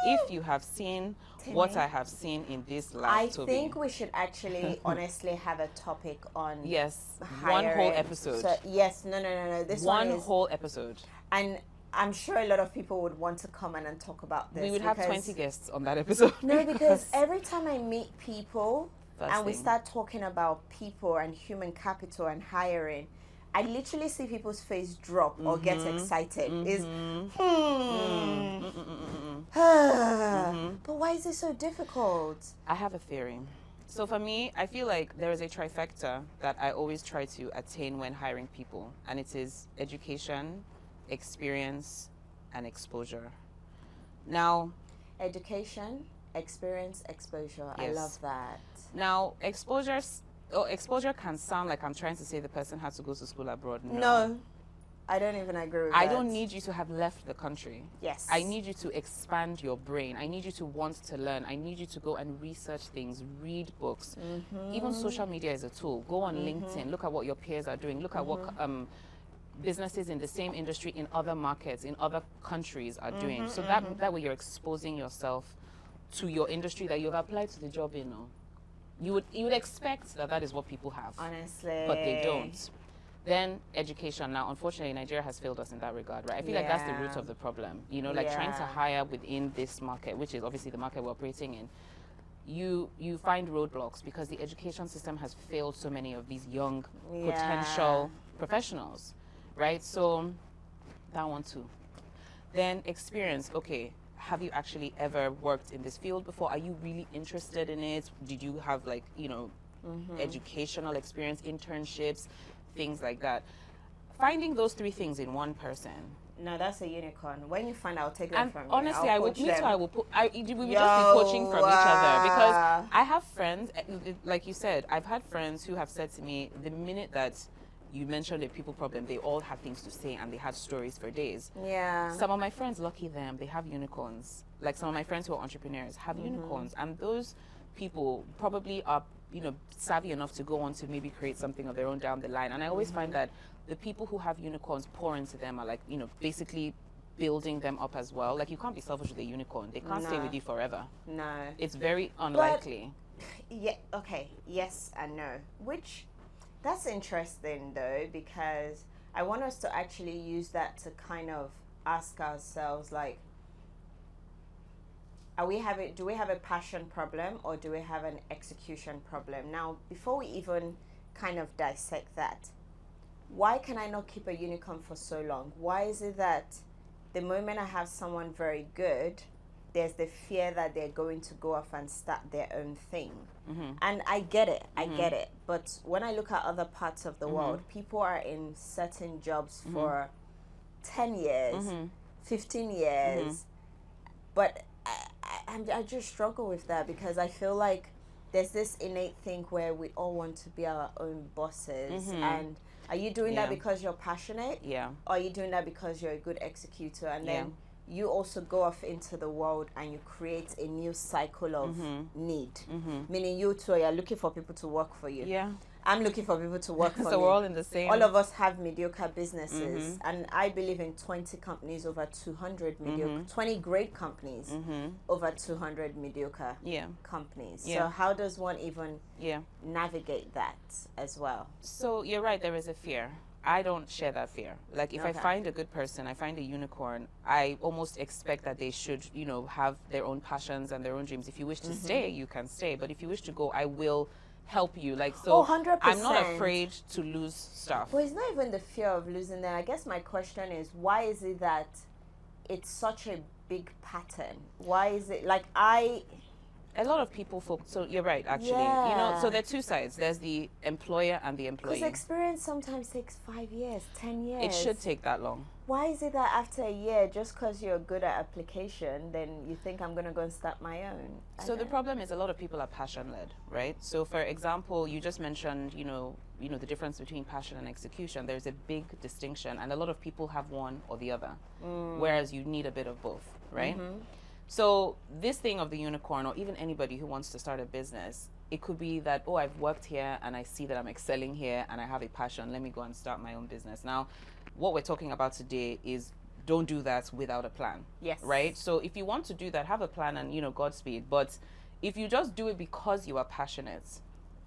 if you have seen what I have seen in this life, Tobi, I think we should actually honestly have a topic on one whole episode. So, yes, no. This one is whole episode. And I'm sure a lot of people would want to come in and talk about this. We would have 20 guests on that episode. No, because every time I meet people we start talking about people and human capital and hiring, I literally see people's face drop or get excited. But why is it so difficult? I have a theory. So for me, I feel like there is a trifecta that I always try to attain when hiring people, and it is education, experience, and exposure. Now, education, experience, exposure. Yes. I love that. Now, exposure can sound like I'm trying to say the person has to go to school abroad. No, I don't even agree with that. I don't need you to have left the country. Yes. I need you to expand your brain. I need you to want to learn. I need you to go and research things, read books. Even social media is a tool. Go on LinkedIn, look at what your peers are doing, look at what businesses in the same industry in other markets, in other countries are doing. So that way you're exposing yourself to your industry that you've applied to the job in. You would expect that is what people have. Honestly. But they don't. Then education. Now, unfortunately, Nigeria has failed us in that regard, right? I feel like that's the root of the problem. You know, like trying to hire within this market, which is obviously the market we're operating in. You find roadblocks because the education system has failed so many of these young potential professionals, right? So that one too. Then experience. Okay, have you actually ever worked in this field before? Are you really interested in it? Did you have like, you know, educational experience, internships, things like that? Finding those three things in one person. No, that's a unicorn. When you find, I'll take them from you. Honestly, we would just be poaching from each other, because I have friends, like you said, I've had friends who have said to me, the minute that you mentioned a people problem, they all had things to say and they had stories for days. Yeah. Some of my friends, lucky them, they have unicorns. Like some of my friends who are entrepreneurs have unicorns, and those people probably are, you know, savvy enough to go on to maybe create something of their own down the line. And I always find that the people who have unicorns pour into them are like, you know, basically building them up as well. Like you can't be selfish with a unicorn. They can't stay with you forever. No. It's very unlikely. But, okay. Yes and no. That's interesting though, because I want us to actually use that to kind of ask ourselves, like, do we have a passion problem or do we have an execution problem? Now, before we even kind of dissect that, why can I not keep a unicorn for so long? Why is it that the moment I have someone very good, there's the fear that they're going to go off and start their own thing? And I get it. But when I look at other parts of the world, people are in certain jobs for 10 years, 15 years. But I just struggle with that, because I feel like there's this innate thing where we all want to be our own bosses. And are you doing that because you're passionate? Yeah. Or are you doing that because you're a good executor? And then you also go off into the world and you create a new cycle of need. Meaning you too, you're looking for people to work for you. Yeah. I'm looking for people to work for me. So we're all in the same. All of us have mediocre businesses. And I believe in 20 companies over 200 mediocre, 20 great companies over 200 mediocre companies. So how does one even navigate that as well? So you're right, there is a fear. I don't share that fear. Like if I find a good person, I find a unicorn, I almost expect that they should, you know, have their own passions and their own dreams. If you wish to stay, you can stay. But if you wish to go, I will help you. Like, so 100%. I'm not afraid to lose stuff. Well, it's not even the fear of losing them. I guess my question is, why is it that it's such a big pattern? Why is it like a lot of people so you're right, actually. You know, so there are two sides. There's the employer and the employee. Because experience sometimes takes 5 years, 10 years. It should take that long. Why is it that after a year, just because you're good at application, then you think I'm going to go and start my own? So the problem is a lot of people are passion-led, right? So for example, you just mentioned, you know, the difference between passion and execution. There's a big distinction, and a lot of people have one or the other, whereas you need a bit of both, right? So this thing of the unicorn, or even anybody who wants to start a business, it could be that, oh, I've worked here and I see that I'm excelling here and I have a passion. Let me go and start my own business. Now, what we're talking about today is don't do that without a plan. Yes. Right? So if you want to do that, have a plan and, Godspeed. But if you just do it because you are passionate,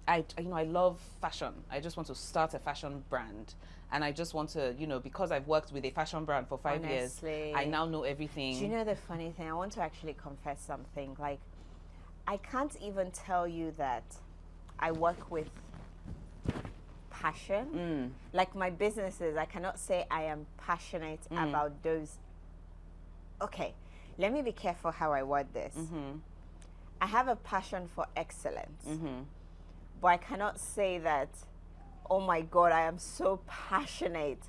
I love fashion. I just want to start a fashion brand. And I just want to, because I've worked with a fashion brand for 5 years, I now know everything. Do you know the funny thing? I want to actually confess something. Like, I can't even tell you that I work with passion. Like my businesses, I cannot say I am passionate about those. Okay, let me be careful how I word this. I have a passion for excellence, but I cannot say that, oh my God, I am so passionate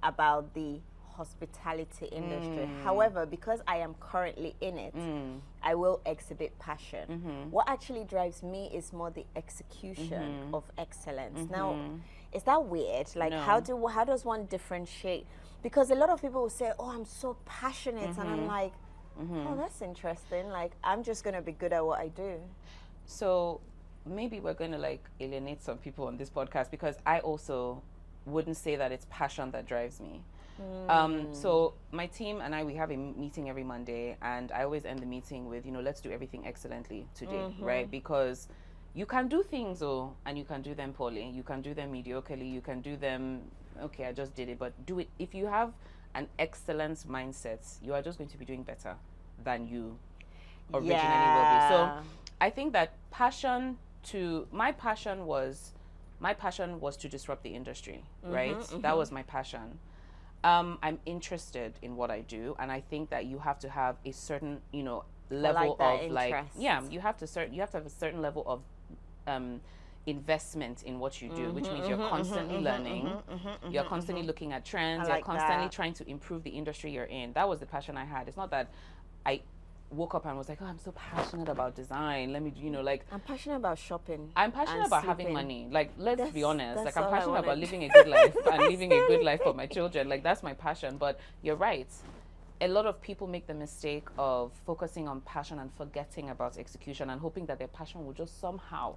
about the hospitality industry. However, because I am currently in it, I will exhibit passion. What actually drives me is more the execution of excellence. Now, is that weird? Like, No. how does one differentiate? Because a lot of people will say, oh, I'm so passionate, and I'm like, oh, that's interesting. Like, I'm just gonna be good at what I do. So maybe we're going to like alienate some people on this podcast, because I also wouldn't say that it's passion that drives me. So my team and I, we have a meeting every Monday, and I always end the meeting with, let's do everything excellently today, right? Because you can do things, and you can do them poorly, you can do them mediocrely, you can do them, okay, I just did it, but do it. If you have an excellence mindset, you are just going to be doing better than you originally will be. So I think that my passion was to disrupt the industry, right? That was my passion. I'm interested in what I do, and I think that you have to have a certain, level of like, you have to have a certain level of investment in what you do, which means you're constantly learning, you're constantly looking at trends, you're constantly trying to improve the industry you're in. That was the passion I had. It's not that I woke up and was like, oh, I'm so passionate about design. Let me, I'm passionate about shopping. I'm passionate about having money. Like, let's be honest. Like, I'm all I passionate about wanted. living a good life and living a good life for my children. Like, that's my passion. But you're right. A lot of people make the mistake of focusing on passion and forgetting about execution and hoping that their passion will just somehow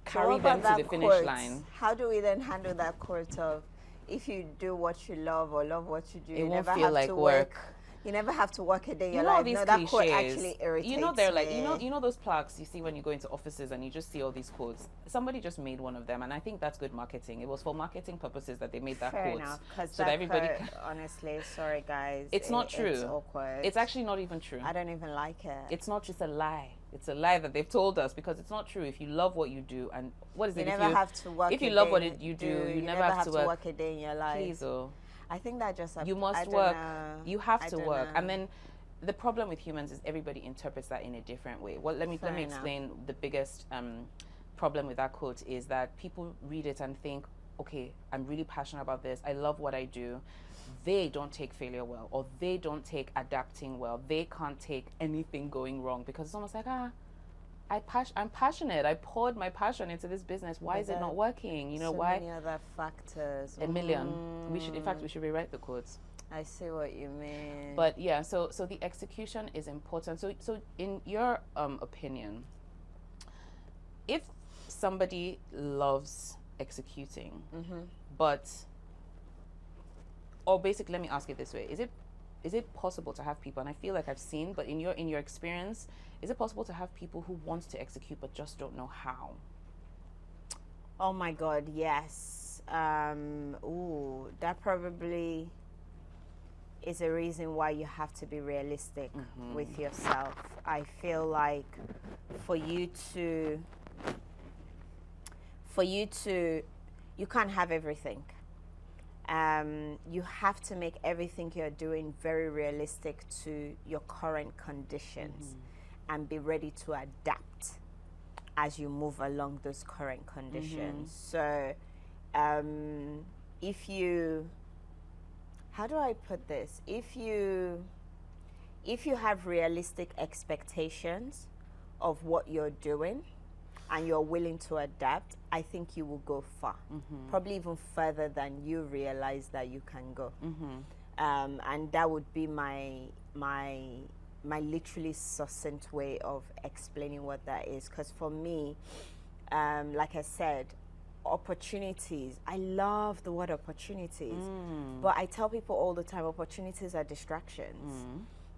carry them to the finish line. How do we then handle that quote of, if you do what you love or love what you do, It you won't never feel have like to work. You never have to work a day in your All life. these No, that quote cliches. actually irritates They're like, me. those plaques you see when you go into offices and you just see all these quotes. Somebody just made one of them, and I think that's good marketing. It was for marketing purposes that they made that Fair quote, enough, because so that everybody. Honestly, sorry guys, It's not true. It's awkward. It's actually not even true. I don't even like it. It's not just a lie. It's a lie that they've told us, because it's not true. If you love what you do, and what is You it? never have to work. If you a love day what you do, you never have to work a day in your life. Please, I think that just you must I don't work. know. You have I to don't work, know. and then the problem with humans is everybody interprets that in a different way. Well, let me Fair enough. explain the biggest problem with that quote is that people read it and think, okay, I'm really passionate about this. I love what I do. They don't take failure well, or they don't take adapting well. They can't take anything going wrong, because it's almost like, I'm passionate. I poured my passion into this business. Why is it not working? So why? many other factors. A million. We should rewrite the quotes. I see what you mean. But yeah, so the execution is important. So in your opinion, if somebody loves executing, or basically, let me ask it this way: is it possible to have people? And I feel like I've seen, but in your experience, is it possible to have people who want to execute but just don't know how? Oh my God, yes. That probably is a reason why you have to be realistic with yourself. I feel like for you to you can't have everything. You have to make everything you're doing very realistic to your current conditions and be ready to adapt as you move along those current conditions. So if you, how do I put this? If you have realistic expectations of what you're doing and you're willing to adapt, I think you will go far, probably even further than you realize that you can go. And that would be my my literally succinct way of explaining what that is. Because for me, like I said, opportunities, I love the word opportunities, but I tell people all the time, opportunities are distractions.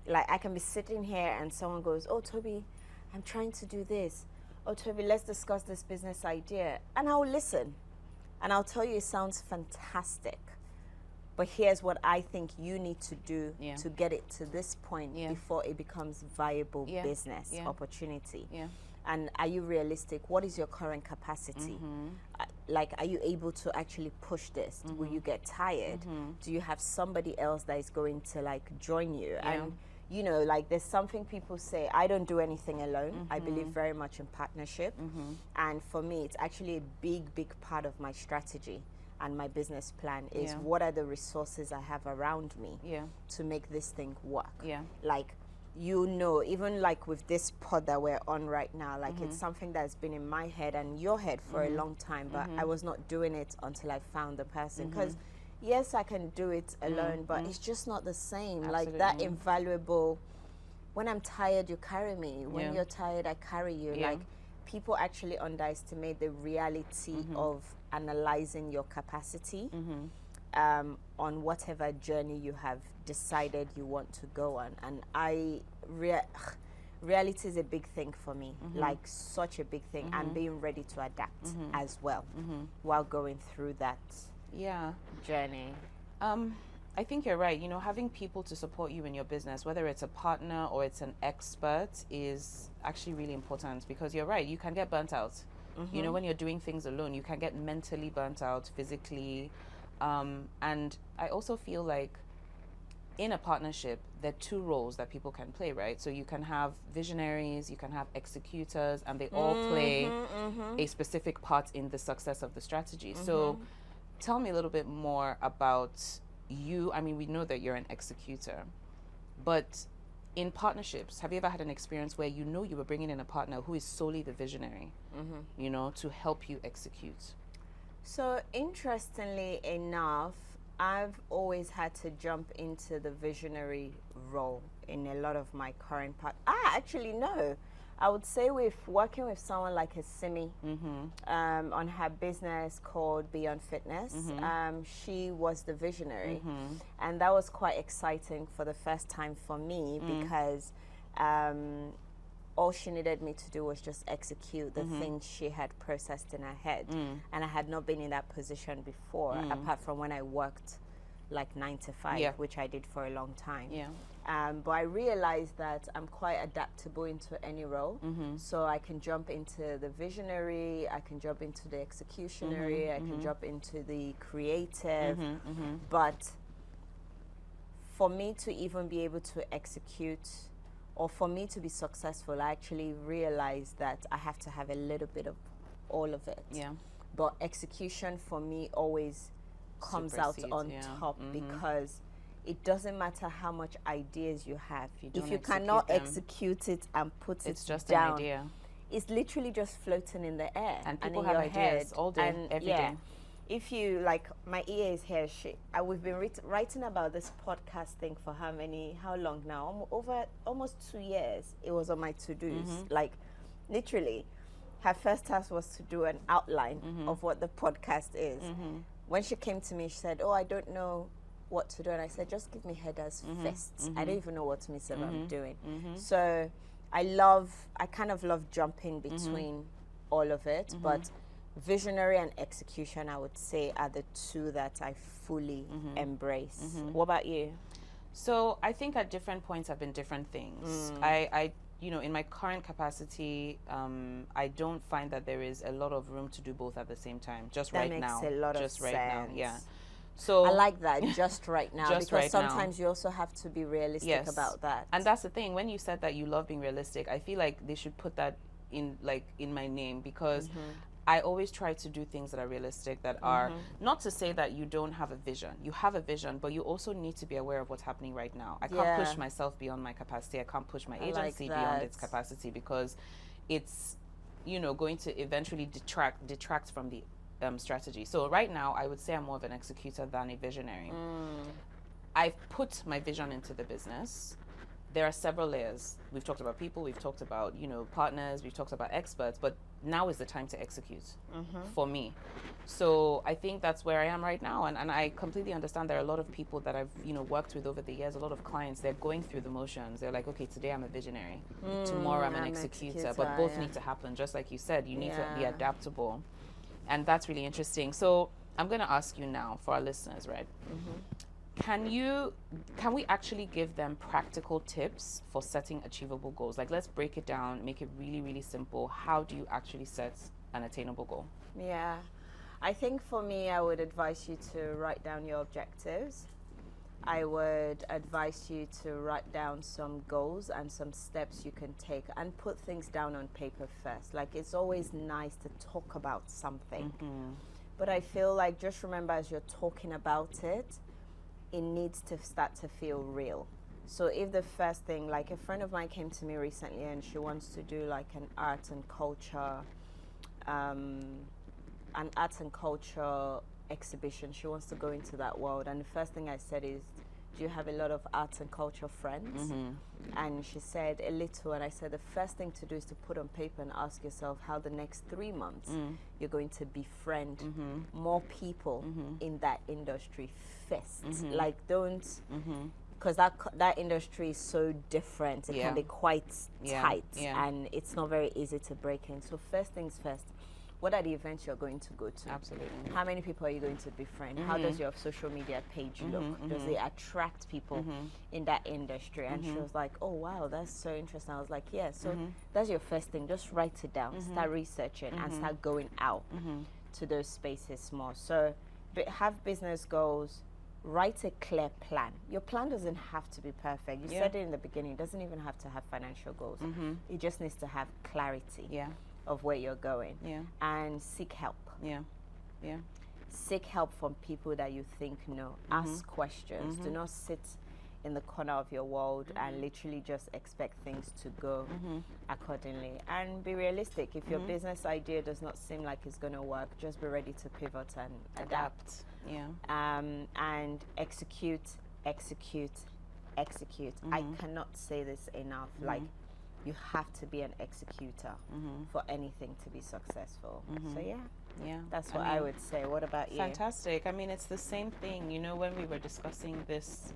Like, I can be sitting here and someone goes, oh, Tobi, I'm trying to do this. Oh, Tobi, let's discuss this business idea. And I'll listen. And I'll tell you, it sounds fantastic. But here's what I think you need to do to get it to this point before it becomes viable business opportunity. And are you realistic? What is your current capacity? Like, are you able to actually push this? Will you get tired? Do you have somebody else that is going to like join you? And you know, like, there's something people say, I don't do anything alone. I believe very much in partnership. And for me, it's actually a big part of my strategy and my business plan is what are the resources I have around me to make this thing work. Like, you know, even like with this pod that we're on right now, like it's something that's been in my head and your head for a long time, but I was not doing it until I found the person. Because yes, I can do it alone, but it's just not the same. Absolutely. Like, that invaluable, when I'm tired, you carry me. When you're tired, I carry you. Like, people actually underestimate the reality of analyzing your capacity on whatever journey you have decided you want to go on. And reality is a big thing for me, like such a big thing, and being ready to adapt as well while going through that journey. I think you're right. You know, having people to support you in your business, whether it's a partner or it's an expert, is actually really important, because you're right, you can get burnt out. You know, when you're doing things alone, you can get mentally burnt out, physically. And I also feel like in a partnership, there are two roles that people can play, right? So you can have visionaries, you can have executors, and they all play a specific part in the success of the strategy. So tell me a little bit more about you. I mean, we know that you're an executor, but in partnerships, have you ever had an experience where you know you were bringing in a partner who is solely the visionary, you know, to help you execute? So interestingly enough, I've always had to jump into the visionary role in a lot of my current part. Actually, no. I would say with working with someone like a Simi on her business called Beyond Fitness, she was the visionary. And that was quite exciting for the first time for me because all she needed me to do was just execute the things she had processed in her head. And I had not been in that position before, apart from when I worked like 9 to 5, which I did for a long time. But I realized that I'm quite adaptable into any role. So I can jump into the visionary, I can jump into the executionary, I can jump into the creative. But for me to even be able to execute, or for me to be successful, I actually realized that I have to have a little bit of all of it. But execution for me always comes out on top, because it doesn't matter how much ideas you have. If you cannot execute it and put it just down, an idea. It's literally just floating in the air. And people in have your ideas head. all day, And every day. If you, like, my EA is here, we've been writing about this podcast thing for how long now? Over almost 2 years. It was on my to-dos. Like, literally, her first task was to do an outline of what the podcast is. When she came to me, she said, oh, I don't know what to do. And I said, just give me headers first. I don't even know what myself I'm doing. So I kind of love jumping between all of it, but visionary and execution, I would say, are the two that I fully embrace. What about you? So I think at different points have been different things. I you know, in my current capacity, I don't find that there is a lot of room to do both at the same time. Just right now. That makes a lot of sense. Right now, yeah. So I like that, just right now, just because right sometimes you also have to be realistic about that. And that's the thing. When you said that you love being realistic, I feel like they should put that in my name, because I always try to do things that are realistic, that are not to say that you don't have a vision. You have a vision, but you also need to be aware of what's happening right now. I can't push myself beyond my capacity. I can't push my agency beyond its capacity, because it's, you know, going to eventually detract from the strategy. So right now, I would say I'm more of an executor than a visionary. I've put my vision into the business, there are several layers. We've talked about people, we've talked about, partners, we've talked about experts, but now is the time to execute for me. So I think that's where I am right now. And I completely understand there are a lot of people that I've, worked with over the years, a lot of clients, they're going through the motions. They're like, okay, today I'm a visionary. Tomorrow I'm an executor. But both need to happen. Just like you said, you need to be adaptable. And that's really interesting. So I'm going to ask you now for our listeners, right? Can we actually give them practical tips for setting achievable goals? Like, let's break it down, make it really, really simple. How do you actually set an attainable goal? Yeah. I think for me, I would advise you to write down your objectives. I would advise you to write down some goals and some steps you can take and put things down on paper first. Like, it's always nice to talk about something. But I feel like, just remember, as you're talking about it, it needs to start to feel real. So if the first thing, like a friend of mine came to me recently and she wants to do like an art and culture exhibition. She wants to go into that world. And the first thing I said is, do you have a lot of arts and culture friends? And she said, a little. And I said, the first thing to do is to put on paper and ask yourself how the next 3 months you're going to befriend more people in that industry first. Like, don't, because that industry is so different. It can be quite tight and it's not very easy to break in. So first things first, what are the events you're going to go to? Absolutely. How many people are you going to befriend? How does your social media page look? Does it attract people in that industry? And she was like, oh, wow, that's so interesting. I was like, yeah, so that's your first thing. Just write it down, start researching, and start going out to those spaces more. So have business goals, write a clear plan. Your plan doesn't have to be perfect. You said it in the beginning. It doesn't even have to have financial goals. It just needs to have clarity. Of where you're going, and seek help. Seek help from people that you think know. Ask questions. Do not sit in the corner of your world and literally just expect things to go accordingly. And be realistic. If your business idea does not seem like it's going to work, just be ready to pivot and adapt. And execute. I cannot say this enough. Like, you have to be an executor for anything to be successful. So that's what I would say. What about you? Fantastic. I mean, it's the same thing. When we were discussing this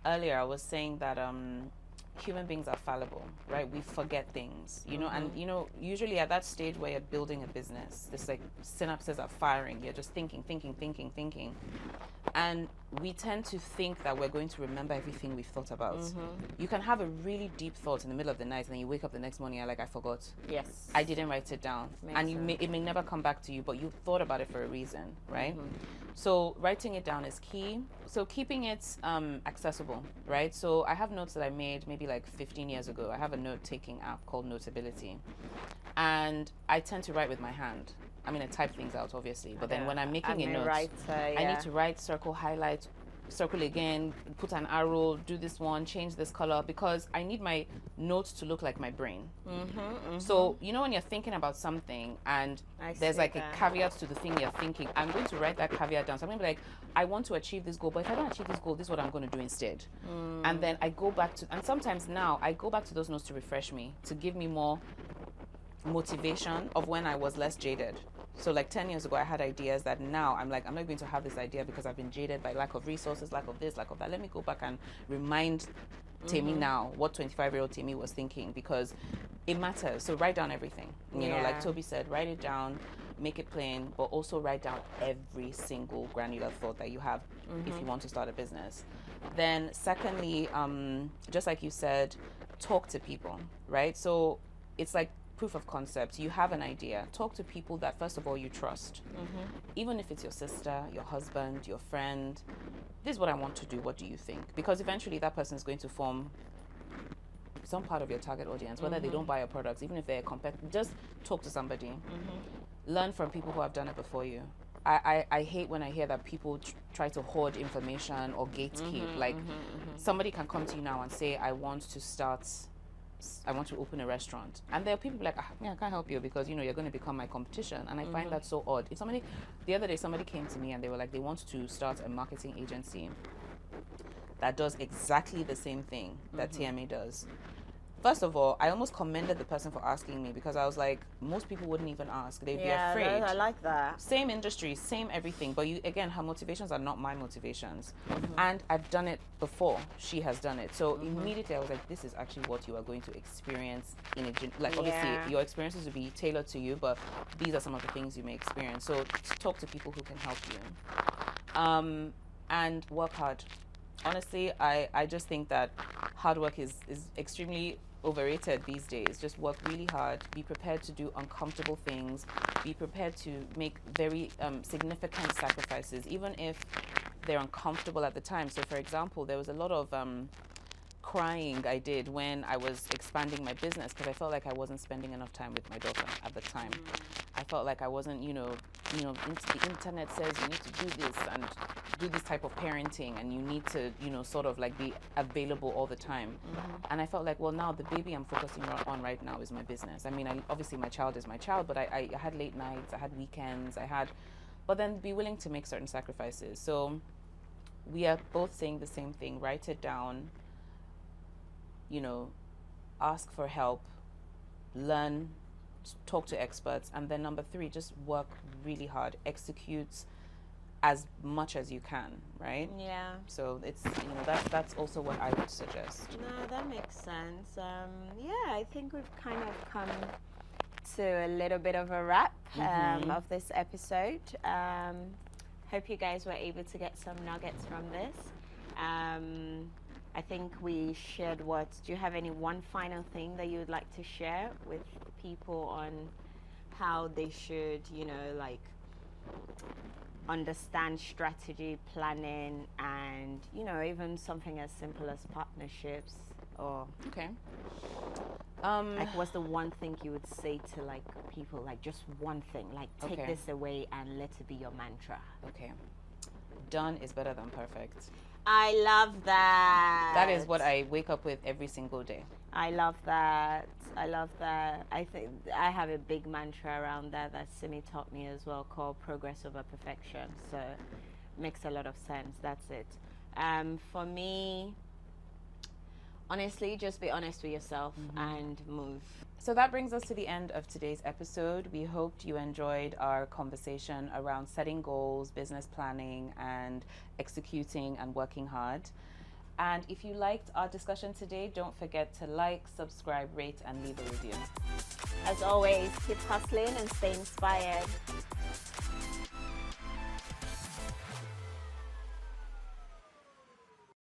earlier, I was saying that human beings are fallible, right? We forget things, and usually at that stage where you're building a business, this like synapses are firing. You're just thinking, and we tend to think that we're going to remember everything we've thought about. You can have a really deep thought in the middle of the night, and then you wake up the next morning and you're like, I forgot. Yes. I didn't write it down. It may never come back to you, but you thought about it for a reason, right? So writing it down is key. So keeping it accessible, right? So I have notes that I made maybe like 15 years ago. I have a note-taking app called Notability, and I tend to write with my hand. I mean, I type things out, obviously, but then when I'm making a note, I need to write, circle, highlight, circle again, put an arrow, do this one, change this color, because I need my notes to look like my brain. So, when you're thinking about something and there's like a caveat to the thing you're thinking, I'm going to write that caveat down. So I'm going to be like, I want to achieve this goal, but if I don't achieve this goal, this is what I'm going to do instead. And then I go back to, and sometimes now I go back to those notes to refresh me, to give me more motivation of when I was less jaded. So like 10 years ago, I had ideas that now I'm like, I'm not going to have this idea because I've been jaded by lack of resources, lack of this, lack of that. Let me go back and remind Temi now what 25-year-old Temi was thinking, because it matters. So write down everything. Like Tobi said, write it down, make it plain, but also write down every single granular thought that you have if you want to start a business. Then secondly, just like you said, talk to people, right? So it's like proof of concept. You have an idea. Talk to people that, first of all, you trust. Even if it's your sister, your husband, your friend. This is what I want to do. What do you think? Because eventually that person is going to form some part of your target audience, whether they don't buy your products, even if they're just talk to somebody. Learn from people who have done it before you. I hate when I hear that people try to hoard information or gatekeep. Somebody can come to you now and say, I want to open a restaurant, and there are people like, I can't help you because you're going to become my competition. And I find that so odd. The other day somebody came to me and they were like, they want to start a marketing agency, that does exactly the same thing that TMA does. First of all, I almost commended the person for asking me, because I was like, most people wouldn't even ask. They'd be afraid. I like that. Same industry, same everything. But again, her motivations are not my motivations. And I've done it before. She has done it. So immediately I was like, this is actually what you are going to experience in a, like, obviously your experiences will be tailored to you, but these are some of the things you may experience. So talk to people who can help you. And work hard. Honestly, I just think that hard work is extremely overrated these days. Just work really hard, be prepared to do uncomfortable things, be prepared to make very significant sacrifices, even if they're uncomfortable at the time. So for example, there was a lot of crying I did when I was expanding my business, because I felt like I wasn't spending enough time with my daughter at the time. I felt like I wasn't, the internet says you need to do this and do this type of parenting, and you need to, sort of like be available all the time. And I felt like, well, now the baby I'm focusing on right now is my business. I mean, obviously my child is my child, but I had late nights, I had weekends, but then be willing to make certain sacrifices. So we are both saying the same thing. Write it down, ask for help, learn, talk to experts, and then number 3, just work really hard, execute as much as you can, right? Yeah. So it's, that's also what I would suggest. No, that makes sense. I think we've kind of come to a little bit of a wrap of this episode. Hope you guys were able to get some nuggets from this. I think we shared do you have one final thing that you would like to share with people on how they should, understand strategy, planning, and, even something as simple as partnerships? Or okay. What's the one thing you would say to people, just one thing, take this away and let it be your mantra? Okay. Done is better than perfect. I love that. That is what I wake up with every single day. I love that. I think I have a big mantra around that Simi taught me as well, called progress over perfection. So makes a lot of sense. That's it. For me, honestly, just be honest with yourself and move. So that brings us to the end of today's episode. We hoped you enjoyed our conversation around setting goals, business planning, and executing and working hard. And if you liked our discussion today, don't forget to like, subscribe, rate, and leave a review. As always, keep hustling and stay inspired.